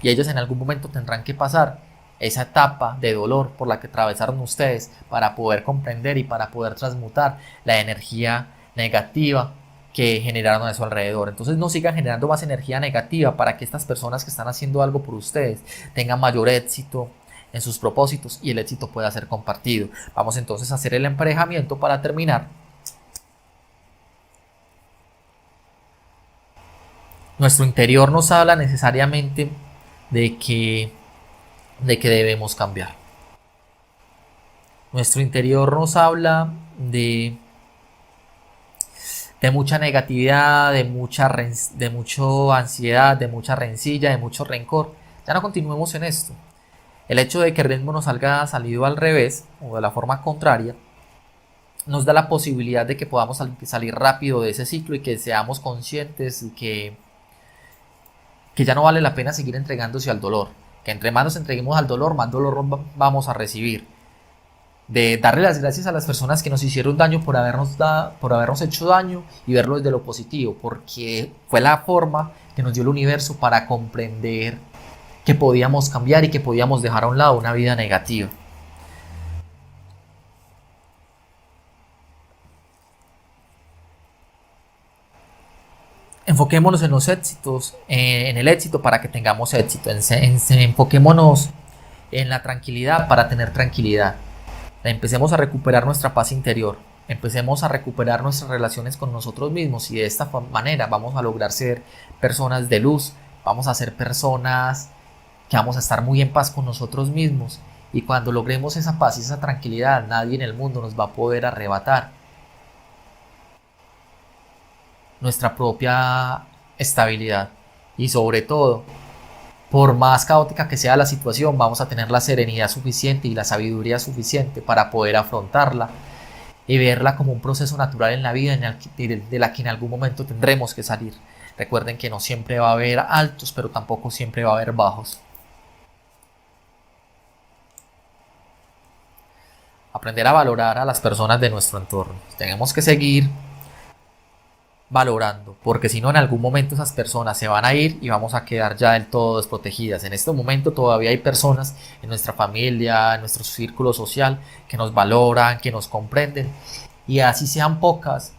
Y ellos en algún momento tendrán que pasar esa etapa de dolor por la que atravesaron ustedes para poder comprender y para poder transmutar la energía negativa que generaron a su alrededor. Entonces no sigan generando más energía negativa para que estas personas que están haciendo algo por ustedes tengan mayor éxito en sus propósitos y el éxito pueda ser compartido. Vamos entonces a hacer el emparejamiento para terminar. Nuestro interior nos habla necesariamente de que debemos cambiar. Nuestro interior nos habla de mucha negatividad, de mucha ansiedad, de mucha rencilla, de mucho rencor. Ya no continuemos en esto. El hecho de que el ritmo nos haya salido al revés o de la forma contraria nos da la posibilidad de que podamos salir rápido de ese ciclo y que seamos conscientes que ya no vale la pena seguir entregándose al dolor, que entre más nos entreguemos al dolor, más dolor vamos a recibir. De darle las gracias a las personas que nos hicieron daño por habernos hecho daño y verlo desde lo positivo, porque fue la forma que nos dio el universo para comprender que podíamos cambiar y que podíamos dejar a un lado una vida negativa. Enfoquémonos en los éxitos, en el éxito para que tengamos éxito. Enfoquémonos en la tranquilidad para tener tranquilidad. Empecemos a recuperar nuestra paz interior. Empecemos a recuperar nuestras relaciones con nosotros mismos y de esta manera vamos a lograr ser personas de luz. Vamos a ser personas que vamos a estar muy en paz con nosotros mismos. Y cuando logremos esa paz y esa tranquilidad, nadie en el mundo nos va a poder arrebatar nuestra propia estabilidad y sobre todo, por más caótica que sea la situación, vamos a tener la serenidad suficiente y la sabiduría suficiente para poder afrontarla y verla como un proceso natural en la vida de la que en algún momento tendremos que salir. Recuerden que no siempre va a haber altos, pero tampoco siempre va a haber bajos. Aprender a valorar a las personas de nuestro entorno. Tenemos que seguir valorando, porque si no en algún momento esas personas se van a ir y vamos a quedar ya del todo desprotegidas. En este momento todavía hay personas en nuestra familia, en nuestro círculo social, que nos valoran, que nos comprenden, y así sean pocas,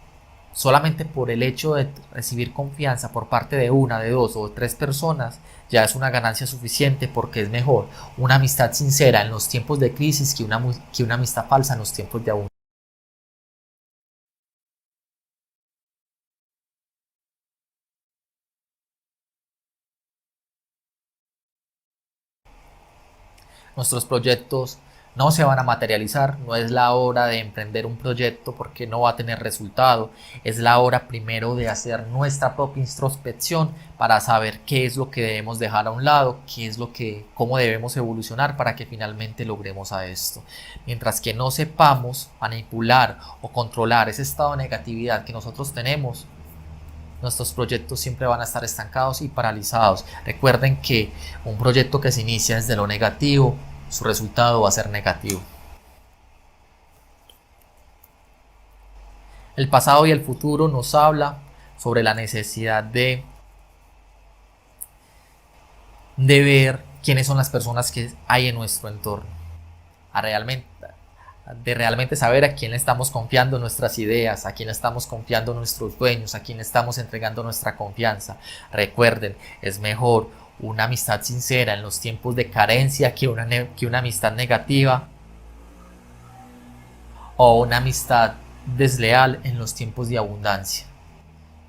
solamente por el hecho de recibir confianza por parte de una, de dos o tres personas, ya es una ganancia suficiente, porque es mejor una amistad sincera en los tiempos de crisis que una amistad falsa en los tiempos de abundancia. Nuestros proyectos no se van a materializar, no es la hora de emprender un proyecto porque no va a tener resultado, es la hora primero de hacer nuestra propia introspección para saber qué es lo que debemos dejar a un lado, cómo debemos evolucionar para que finalmente logremos a esto. Mientras que no sepamos manipular o controlar ese estado de negatividad que nosotros tenemos, nuestros proyectos siempre van a estar estancados y paralizados. Recuerden que un proyecto que se inicia desde lo negativo, su resultado va a ser negativo. El pasado y el futuro nos habla sobre la necesidad de ver quiénes son las personas que hay en nuestro entorno, de realmente saber a quién le estamos confiando nuestras ideas, a quién le estamos confiando nuestros sueños, a quién le estamos entregando nuestra confianza. Recuerden, es mejor una amistad sincera en los tiempos de carencia que una amistad negativa, o una amistad desleal en los tiempos de abundancia.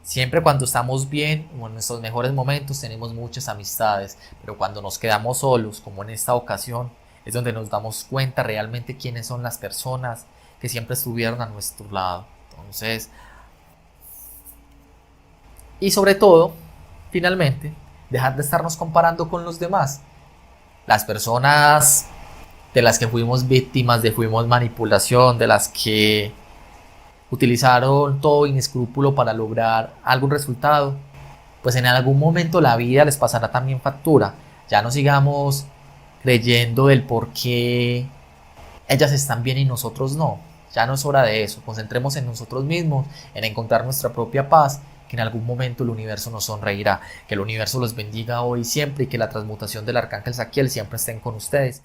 Siempre cuando estamos bien o en nuestros mejores momentos tenemos muchas amistades, pero cuando nos quedamos solos, como en esta ocasión, es donde nos damos cuenta realmente quiénes son las personas que siempre estuvieron a nuestro lado. Entonces, y sobre todo, finalmente, dejar de estarnos comparando con los demás. Las personas de las que fuimos víctimas, fuimos manipulación, de las que utilizaron todo inescrúpulo para lograr algún resultado, pues en algún momento la vida les pasará también factura. Ya no sigamos creyendo del por qué ellas están bien y nosotros no. Ya no es hora de eso. Concentremos en nosotros mismos, en encontrar nuestra propia paz, que en algún momento el universo nos sonreirá. Que el universo los bendiga hoy y siempre, y que la transmutación del arcángel Zaquiel siempre estén con ustedes.